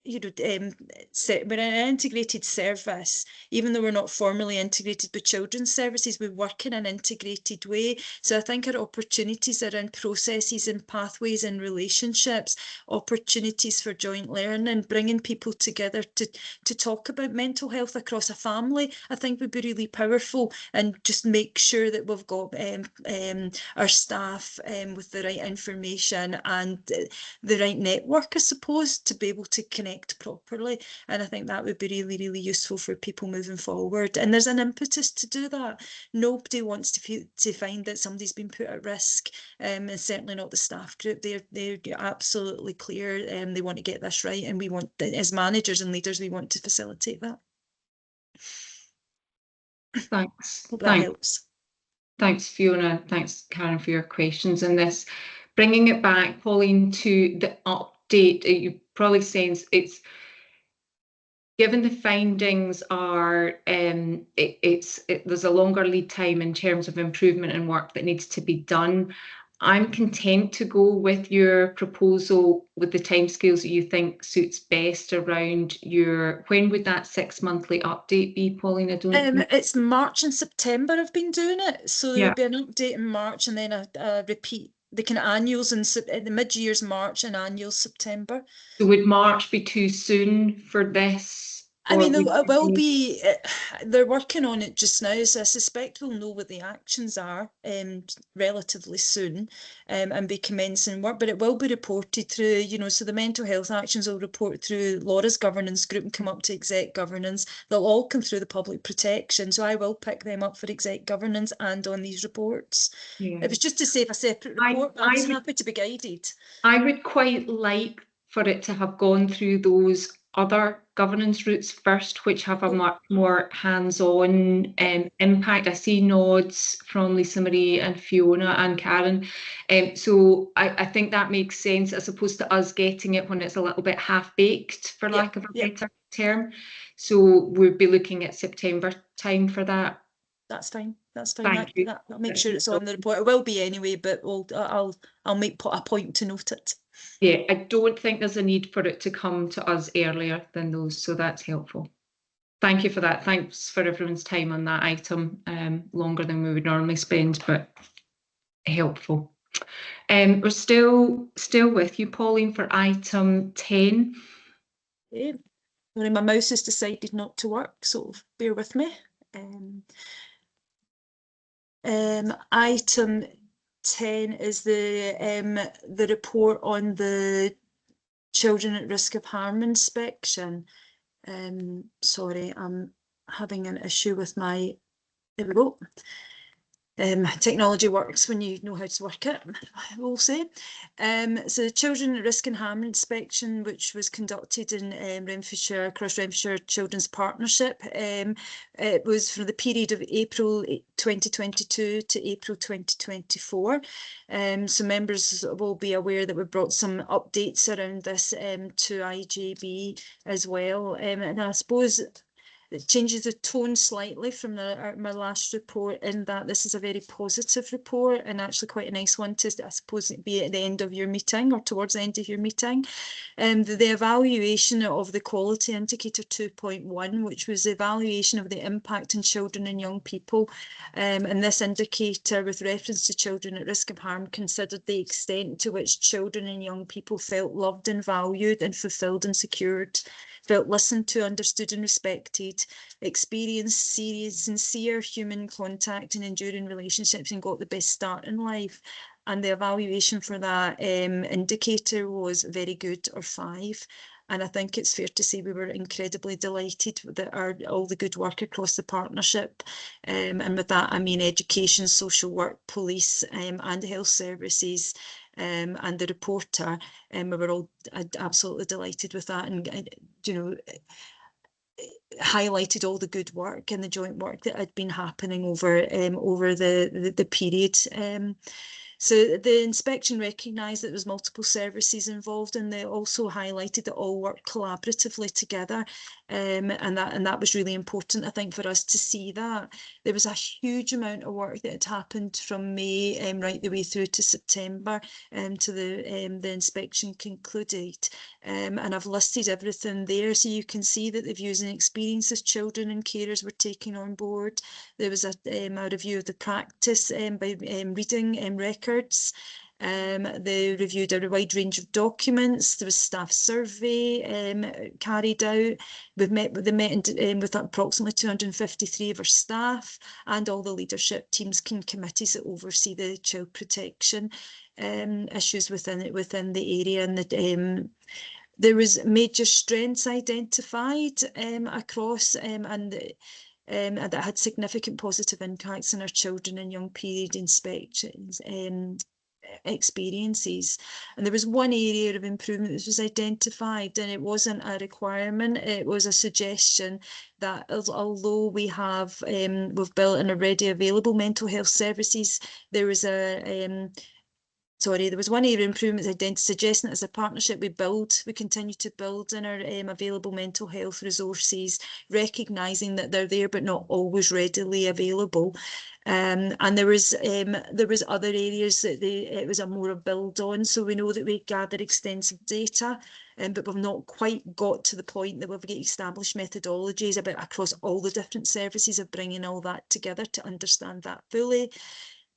in an integrated service. Even though we're not formally integrated with children's services, we work in an integrated way. So I think our opportunities around processes and pathways and relationships, opportunities for joint learning, bringing people together to talk about mental health across a family, I think would be really powerful, and just make sure that we've got our staff with the right information and the right network, I suppose, to be able to connect properly. And I think that would be really, really useful for people moving forward. And there's an impetus to do that. Nobody wants to find that somebody's been put at risk, and certainly not the staff group. They're absolutely clear, and they want to get this right. And we want, as managers and leaders, we want to facilitate that. Thanks. Hope that helps. Thanks, Fiona. Thanks, Karen, for your questions on this. Bringing it back, Pauline, to the update, you probably sense it's, given the findings are, there's a longer lead time in terms of improvement and work that needs to be done. I'm content to go with your proposal with the timescales that you think suits best around your, when would that 6-monthly update be, Pauline? I don't It's March and September I've been doing it. So there'll be an update in March and then a repeat. The kind of annuals in the mid-year's March and annuals September. So would March be too soon for this? I mean, it will be, they're working on it just now, so I suspect we'll know what the actions are relatively soon, and be commencing work, but it will be reported through, so the mental health actions will report through Laura's governance group and come up to exec governance. They'll all come through the public protection, so I will pick them up for exec governance and on these reports. It was just to save a separate report, but I was happy to be guided. I would quite like for it to have gone through those other governance routes first, which have a much more hands-on impact. I see nods from Lisa Marie and Fiona and Karen. So I think that makes sense, as opposed to us getting it when it's a little bit half-baked, for lack of a better term. So we'll be looking at September time for that. That's fine. That's fine. Thank you. I'll make sure it's on the report. It will be anyway, but I'll make a point to note it. Yeah, I don't think there's a need for it to come to us earlier than those, so that's helpful. Thank you for that. Thanks for everyone's time on that item. Longer than we would normally spend, but helpful. We're still with you, Pauline, for item 10. Okay. Sorry, my mouse has decided not to work, so bear with me. Item 10 is the report on the children at risk of harm inspection. Sorry, I'm having an issue with my, there we go. Technology works when you know how to work it, I will say. So the Children at Risk and Harm inspection, which was conducted in Renfrewshire, across Renfrewshire Children's Partnership, it was for the period of April 2022 to April 2024. So members will be aware that we brought some updates around this to IJB as well. And I suppose it changes the tone slightly from my last report, in that this is a very positive report and actually quite a nice one to, I suppose, be at the end of your meeting or towards the end of your meeting. The evaluation of the quality indicator 2.1, which was the evaluation of the impact on children and young people. And this indicator, with reference to children at risk of harm, considered the extent to which children and young people felt loved and valued and fulfilled and secured, felt listened to, understood and respected, experienced serious, sincere human contact and enduring relationships, and got the best start in life. And the evaluation for that indicator was very good, or 5. And I think it's fair to say we were incredibly delighted that all the good work across the partnership, and with that I mean education, social work, police and health services, and the reporter, we were all absolutely delighted with that, and you know, highlighted all the good work and the joint work that had been happening over the period. So the inspection recognised that there was multiple services involved, and they also highlighted that all worked collaboratively together, and that was really important, I think, for us to see that. There was a huge amount of work that had happened from May right the way through to September to the inspection concluded, and I've listed everything there, so you can see that the views and experiences children and carers were taking on board. There was a review of the practice by reading records. They reviewed a wide range of documents. There was a staff survey carried out. They met with approximately 253 of our staff and all the leadership teams and committees that oversee the child protection issues within the area. And there was major strengths identified across and that had significant positive impacts on our children and young period inspections experiences. And there was one area of improvement that was identified, and it wasn't a requirement, it was a suggestion that although we have we've built an already available mental health services, there was there was one area of improvement suggesting that as a partnership we continue to build in our available mental health resources, recognising that they're there but not always readily available. And there was other areas that it was a more a build on. So we know that we gather extensive data, but we've not quite got to the point that we've got established methodologies across all the different services of bringing all that together to understand that fully.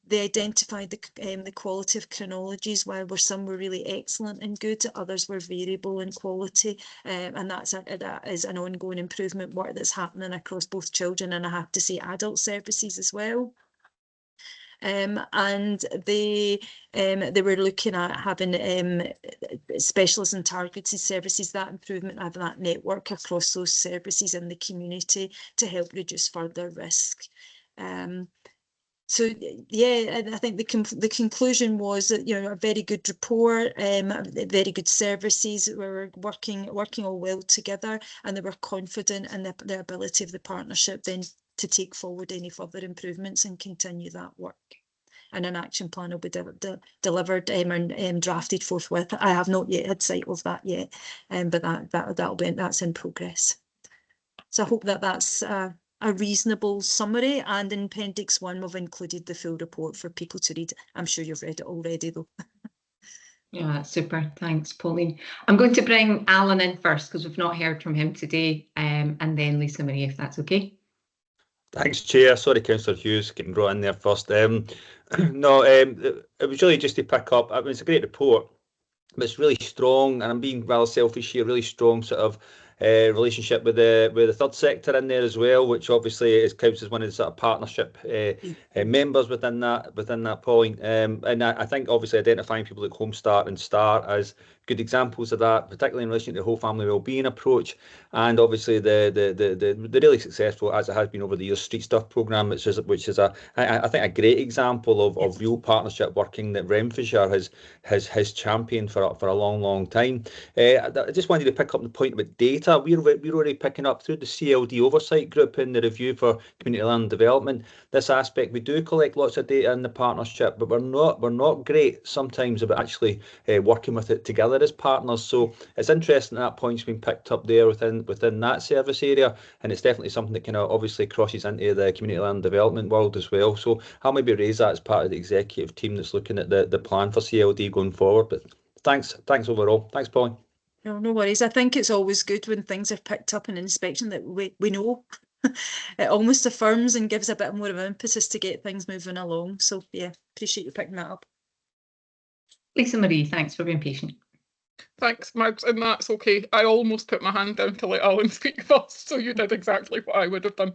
They identified the quality of chronologies, while some were really excellent and good, others were variable in quality, and that is an ongoing improvement work that's happening across both children and, I have to say, adult services as well. And they were looking at having specialist and targeted services, that improvement of that network across those services in the community to help reduce further risk. So yeah, I think the conclusion was that, you know, a very good report, very good services. We were working all well together, and they were confident in the ability of the partnership then to take forward any further improvements and continue that work. And an action plan will be delivered and drafted forthwith. I have not yet had sight of that yet, but that's in progress. So I hope that's a reasonable summary, and in Appendix 1 we've included the full report for people to read. I'm sure you've read it already though. Yeah, super. Thanks, Pauline. I'm going to bring Alan in first because we've not heard from him today, and then Lisa Marie, if that's okay. Thanks, Chair. Sorry, Councillor Hughes, getting brought in there first. It was really just to pick up. I mean, it's a great report, but it's really strong, and I'm being rather selfish here, really strong sort of relationship with the third sector in there as well, which obviously counts as one of the sort of partnership members within that point. And I think obviously identifying people like Home Start and Start as good examples of that, particularly in relation to the whole family wellbeing approach, and obviously the really successful, as it has been over the years, Street Stuff programme, which is I think a great example of real partnership working that Renfrewshire has championed for a long time. I just wanted to pick up the point about data. We're already picking up through the CLD oversight group in the review for community learning development this aspect. We do collect lots of data in the partnership, but we're not great sometimes about actually working with it together as partners. So it's interesting that point's been picked up there within that service area, and it's definitely something that kind of obviously crosses into the community learning development world as well. So I'll maybe raise that as part of the executive team that's looking at the plan for CLD going forward. But thanks overall. Thanks, Pauline. No worries. I think it's always good when things are picked up in inspection that we know. It almost affirms and gives a bit more of an impetus to get things moving along. So yeah, appreciate you picking that up. Lisa Marie, thanks for being patient. Thanks, Mags, and that's okay. I almost put my hand down to let Alan speak first, so you did exactly what I would have done.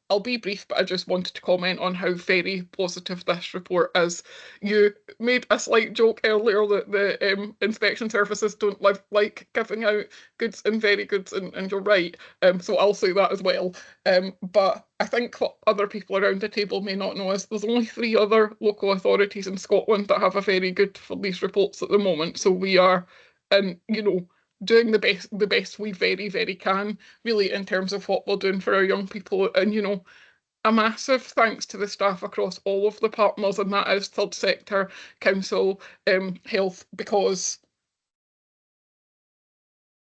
I'll be brief, but I just wanted to comment on how very positive this report is. You made a slight joke earlier that the inspection services don't like giving out goods and very goods, and you're right, so I'll say that as well. But I think what other people around the table may not know is there's only 3 other local authorities in Scotland that have a very good for these reports at the moment, so we are, doing the best we very can, really, in terms of what we're doing for our young people. And a massive thanks to the staff across all of the partners, and that is third sector, council, health, because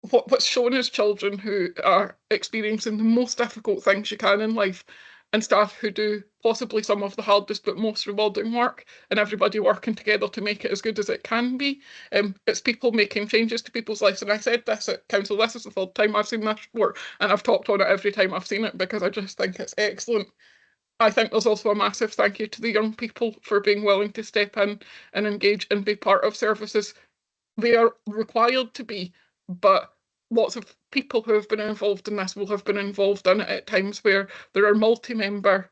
what's shown is children who are experiencing the most difficult things you can in life, and staff who do possibly some of the hardest but most rewarding work, and everybody working together to make it as good as it can be. It's people making changes to people's lives, and I said this at council, this is the 3rd time I've seen this report, and I've talked on it every time I've seen it because I just think it's excellent. I think there's also a massive thank you to the young people for being willing to step in and engage and be part of services. They are required to be, but lots of people who have been involved in this will have been involved in it at times where there are multi-member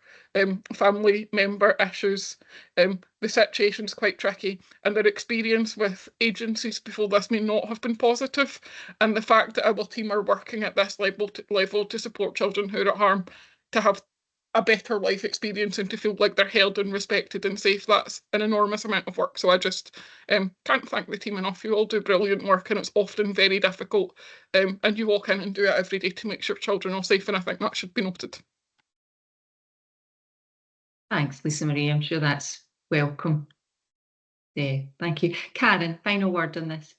family member issues. The situation's quite tricky, and their experience with agencies before this may not have been positive, and the fact that our team are working at this level to support children who are at harm to have a better life experience and to feel like they're held and respected and safe, that's an enormous amount of work. So I just can't thank the team enough. You all do brilliant work, and it's often very difficult, and you walk in and do it every day to make sure children are safe, and I think that should be noted. Thanks, Lisa Marie. I'm sure that's welcome. Yeah, thank you. Karen, final word on this.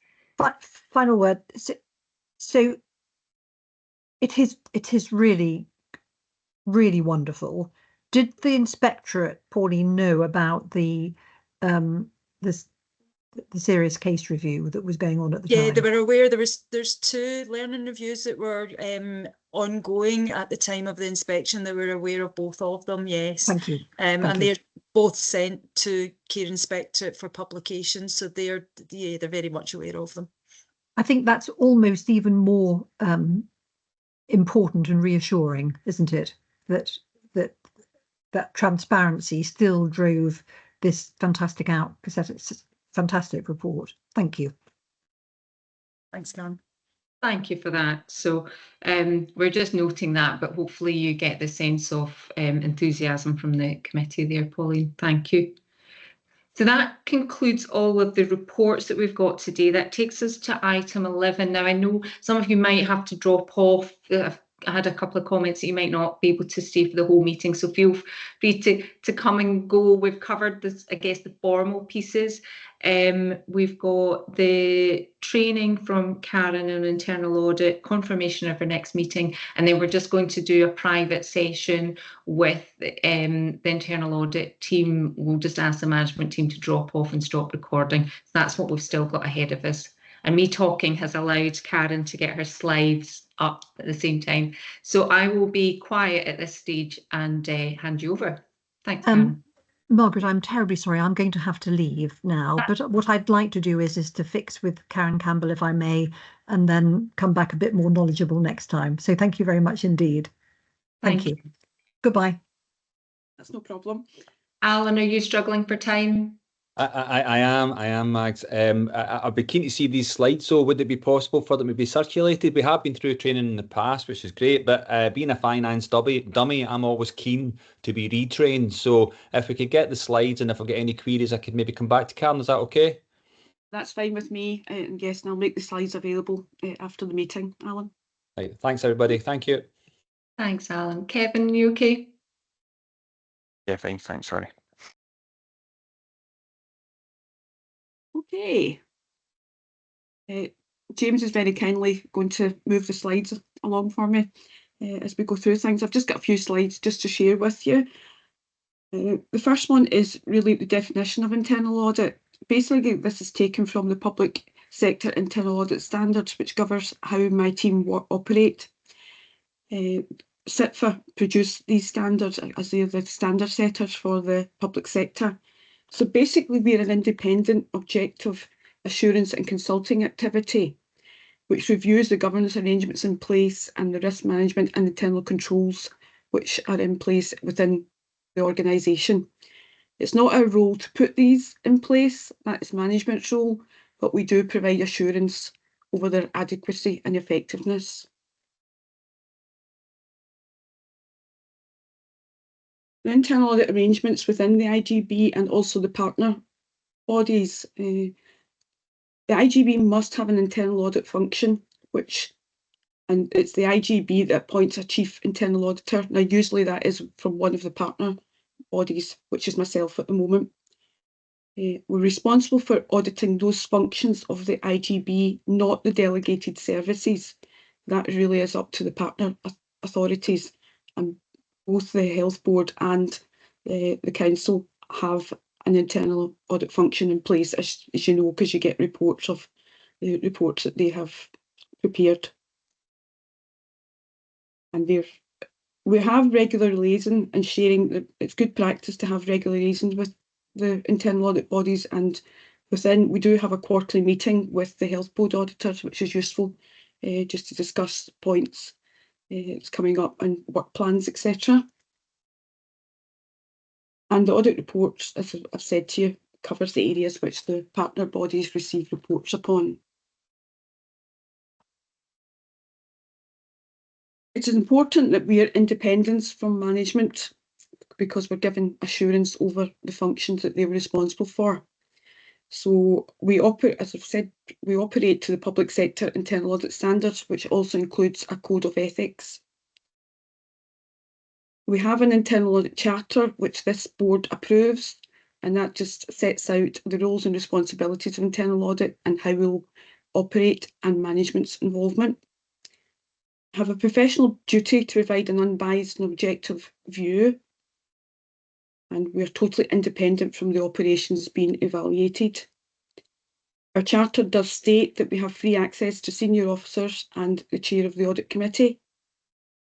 Final word. So it is really wonderful. Did the Inspectorate, Pauline, know about the serious case review that was going on at the time? Yeah, they were aware. There's 2 learning reviews that were ongoing at the time of the inspection. They were aware of both of them. Yes. Thank you. And they're both sent to Care Inspectorate for publication, so they're very much aware of them. I think that's almost even more important and reassuring, isn't it? That transparency still drove this fantastic fantastic report. Thank you. Thanks, Karen. Thank you for that. So we're just noting that, but hopefully you get the sense of enthusiasm from the committee there, Pauline. Thank you. So that concludes all of the reports that we've got today. That takes us to item 11. Now, I know some of you might have to drop off. I had a couple of comments that you might not be able to stay for the whole meeting, so feel free to come and go. We've covered this, I guess, the formal pieces. We've got the training from Karen on internal audit, confirmation of our next meeting, and then we're just going to do a private session with the internal audit team. We'll just ask the management team to drop off and stop recording. So that's what we've still got ahead of us. And me talking has allowed Karen to get her slides up at the same time. So I will be quiet at this stage and hand you over. Thanks, Karen. Margaret, I'm terribly sorry. I'm going to have to leave now. But what I'd like to do is to fix with Karen Campbell, if I may, and then come back a bit more knowledgeable next time. So thank you very much indeed. Thank you. Goodbye. That's no problem. Alan, are you struggling for time? I am, Mags. I'd be keen to see these slides. So would it be possible for them to be circulated? We have been through training in the past, which is great, but being a finance dummy, I'm always keen to be retrained. So if we could get the slides and if I get any queries, I could maybe come back to Karen. Is that okay? That's fine with me, and yes, and I'll make the slides available after the meeting, Alan. Right. Thanks, everybody. Thank you. Thanks, Alan. Kevin, you okay? Yeah, fine, thanks, sorry. Okay. James is very kindly going to move the slides along for me as we go through things. I've just got a few slides just to share with you. The first one is really the definition of internal audit. Basically, this is taken from the Public Sector Internal Audit Standards, which governs how my team operate. CITFA produce these standards as they are the standard setters for the public sector. So basically, we're an independent, objective assurance and consulting activity, which reviews the governance arrangements in place and the risk management and internal controls which are in place within the organisation. It's not our role to put these in place, that is management's role, but we do provide assurance over their adequacy and effectiveness. The internal audit arrangements within the IJB and also the partner bodies. The IJB must have an internal audit function, and it's the IJB that appoints a chief internal auditor. Now, usually that is from one of the partner bodies, which is myself at the moment. We're responsible for auditing those functions of the IJB, not the delegated services. That really is up to the partner authorities, and both the Health Board and the Council have an internal audit function in place, as you know, because you get reports of the reports that they have prepared. And we have regular liaison and sharing. It's good practice to have regular liaison with the internal audit bodies, and we do have a quarterly meeting with the Health Board auditors, which is useful just to discuss points it's coming up and work plans, etc. And the audit reports, as I've said to you, covers the areas which the partner bodies receive reports upon. It is important that we are independent from management because we're given assurance over the functions that they're responsible for. So we operate, as I've said, we operate to the public sector internal audit standards, which also includes a code of ethics. We have an internal audit charter, which this board approves, and that just sets out the roles and responsibilities of internal audit and how we'll operate and management's involvement. Have a professional duty to provide an unbiased and objective view, and we're totally independent from the operations being evaluated. Our charter does state that we have free access to senior officers and the chair of the audit committee,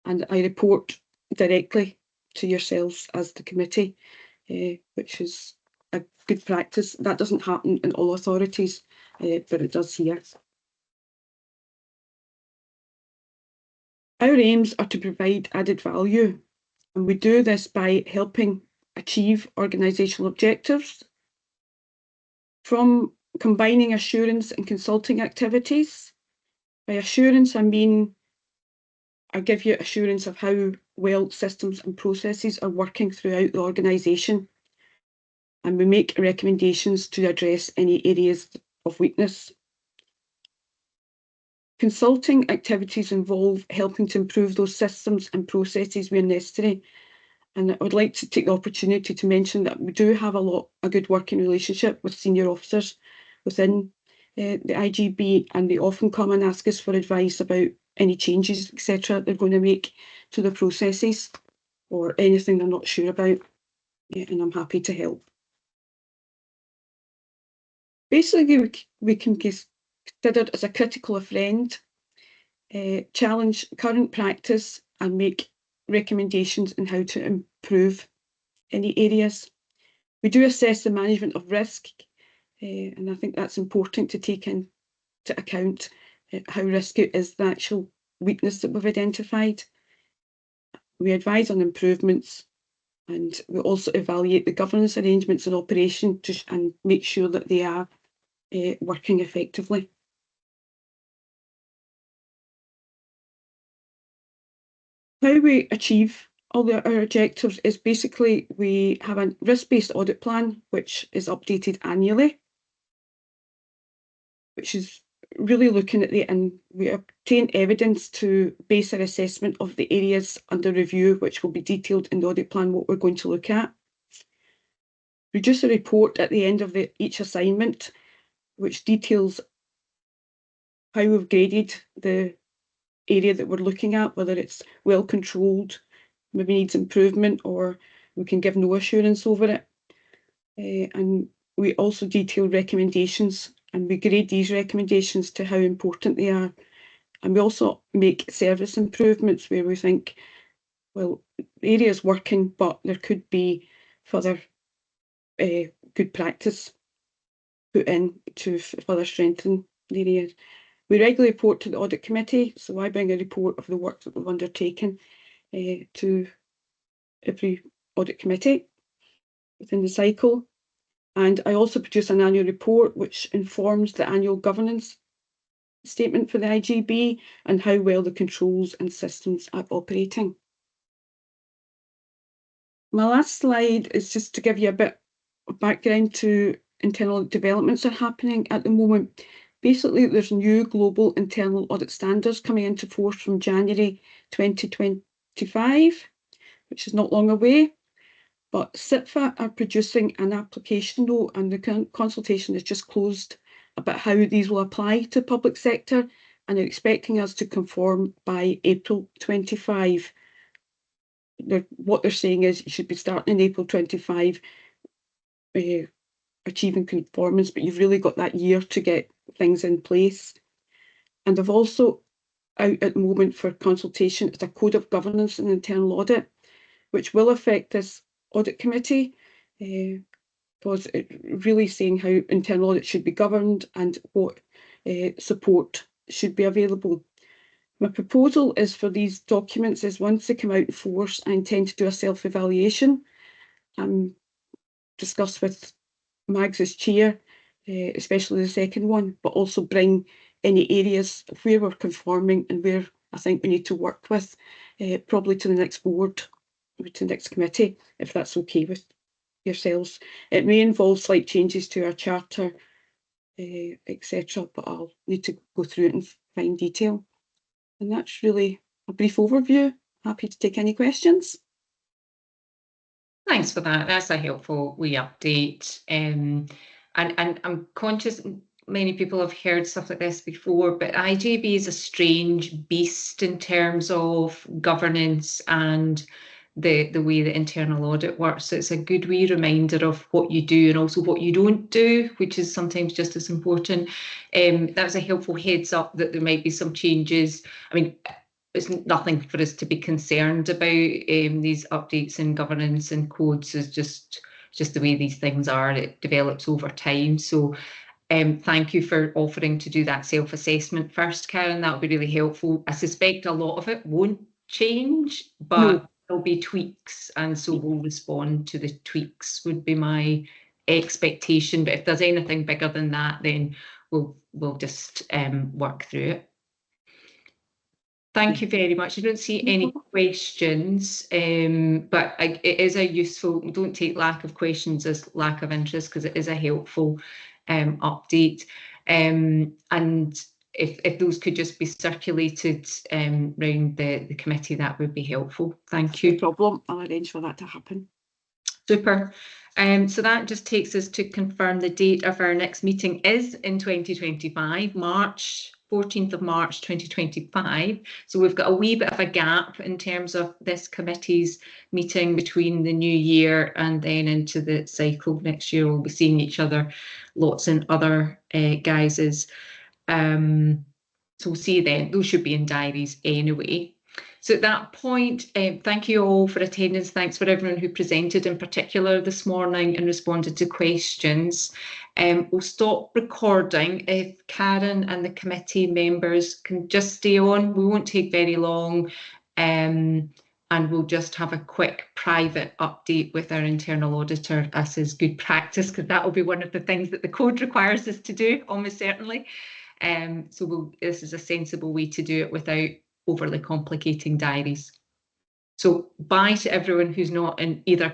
and I report directly to yourselves as the committee, which is a good practice. That doesn't happen in all authorities, but it does here. Our aims are to provide added value, and we do this by helping achieve organisational objectives from combining assurance and consulting activities. By assurance, I mean I give you assurance of how well systems and processes are working throughout the organisation, and we make recommendations to address any areas of weakness. Consulting activities involve helping to improve those systems and processes where necessary. And I would like to take the opportunity to mention that we do have a good working relationship with senior officers within the IJB, and they often come and ask us for advice about any changes, etc., they're going to make to the processes or anything they're not sure about, and I'm happy to help. Basically, we can be considered as a critical friend, challenge current practice and make recommendations on how to improve any areas. We do assess the management of risk, and I think that's important to take into account how risky is the actual weakness that we've identified. We advise on improvements, And we also evaluate the governance arrangements in operation and make sure that they are working effectively. How we achieve all our objectives is basically we have a risk-based audit plan which is updated annually, which is really looking at and we obtain evidence to base our assessment of the areas under review, which will be detailed in the audit plan, what we're going to look at. Produce a report at the end of each assignment, which details how we've graded the area that we're looking at, whether it's well controlled, maybe needs improvement, or we can give no assurance over it. And we also detail recommendations, and we grade these recommendations to how important they are. And we also make service improvements where we think, well, the area is working, but there could be further good practice put in to further strengthen the area. We regularly report to the audit committee, so I bring a report of the work that we've undertaken to every audit committee within the cycle. And I also produce an annual report which informs the annual governance statement for the IJB and how well the controls and systems are operating. My last slide is just to give you a bit of background to internal developments that are happening at the moment. Basically, there's new global internal audit standards coming into force from January 2025, which is not long away. But SIPFA are producing an application note, and the consultation is just closed about how these will apply to public sector, and they're expecting us to conform by April 25. What they're saying is you should be starting in April 25, achieving conformance, but you've really got that year to get things in place. And I've also out at the moment for consultation is a code of governance and internal audit, which will affect this audit committee, because it's really saying how internal audit should be governed and what support should be available. My proposal is for these documents is once they come out in force, I intend to do a self-evaluation and discuss with Mags as chair, especially the second one, but also bring any areas where we're conforming and where I think we need to work with, probably to the next board, to the next committee, if that's okay with yourselves. It may involve slight changes to our charter, etc., but I'll need to go through it in fine detail. And that's really a brief overview. Happy to take any questions. Thanks for that. That's a helpful wee update. And I'm conscious many people have heard stuff like this before, but IJB is a strange beast in terms of governance and the way that internal audit works. So it's a good wee reminder of what you do and also what you don't do, which is sometimes just as important. That's a helpful heads up that there might be some changes. I mean, it's nothing for us to be concerned about. These updates in governance and codes is just the way these things are. It develops over time. So thank you for offering to do that self-assessment first, Karen. That would be really helpful. I suspect a lot of it won't change, but there'll be tweaks, and so we'll respond to the tweaks would be my expectation. But if there's anything bigger than that, then we'll just work through it. Thank you very much. I don't see any questions, but it is a useful, don't take lack of questions as lack of interest, because it is a helpful update. And if those could just be circulated round the committee, that would be helpful. Thank you. No problem. I'll arrange for that to happen. Super. So that just takes us to confirm the date of our next meeting is in 2025, 14th of March 2025. So we've got a wee bit of a gap in terms of this committee's meeting between the new year and then into the cycle next year. We'll be seeing each other lots in other guises. So we'll see you then. Those should be in diaries anyway. So at that point, thank you all for attendance. Thanks for everyone who presented in particular this morning and responded to questions. We'll stop recording if Karen and the committee members can just stay on. We won't take very long. and we'll just have a quick private update with our internal auditor. This is good practice, because that will be one of the things that the code requires us to do, almost certainly. So this is a sensible way to do it without overly complicating diaries. So bye to everyone who's not in either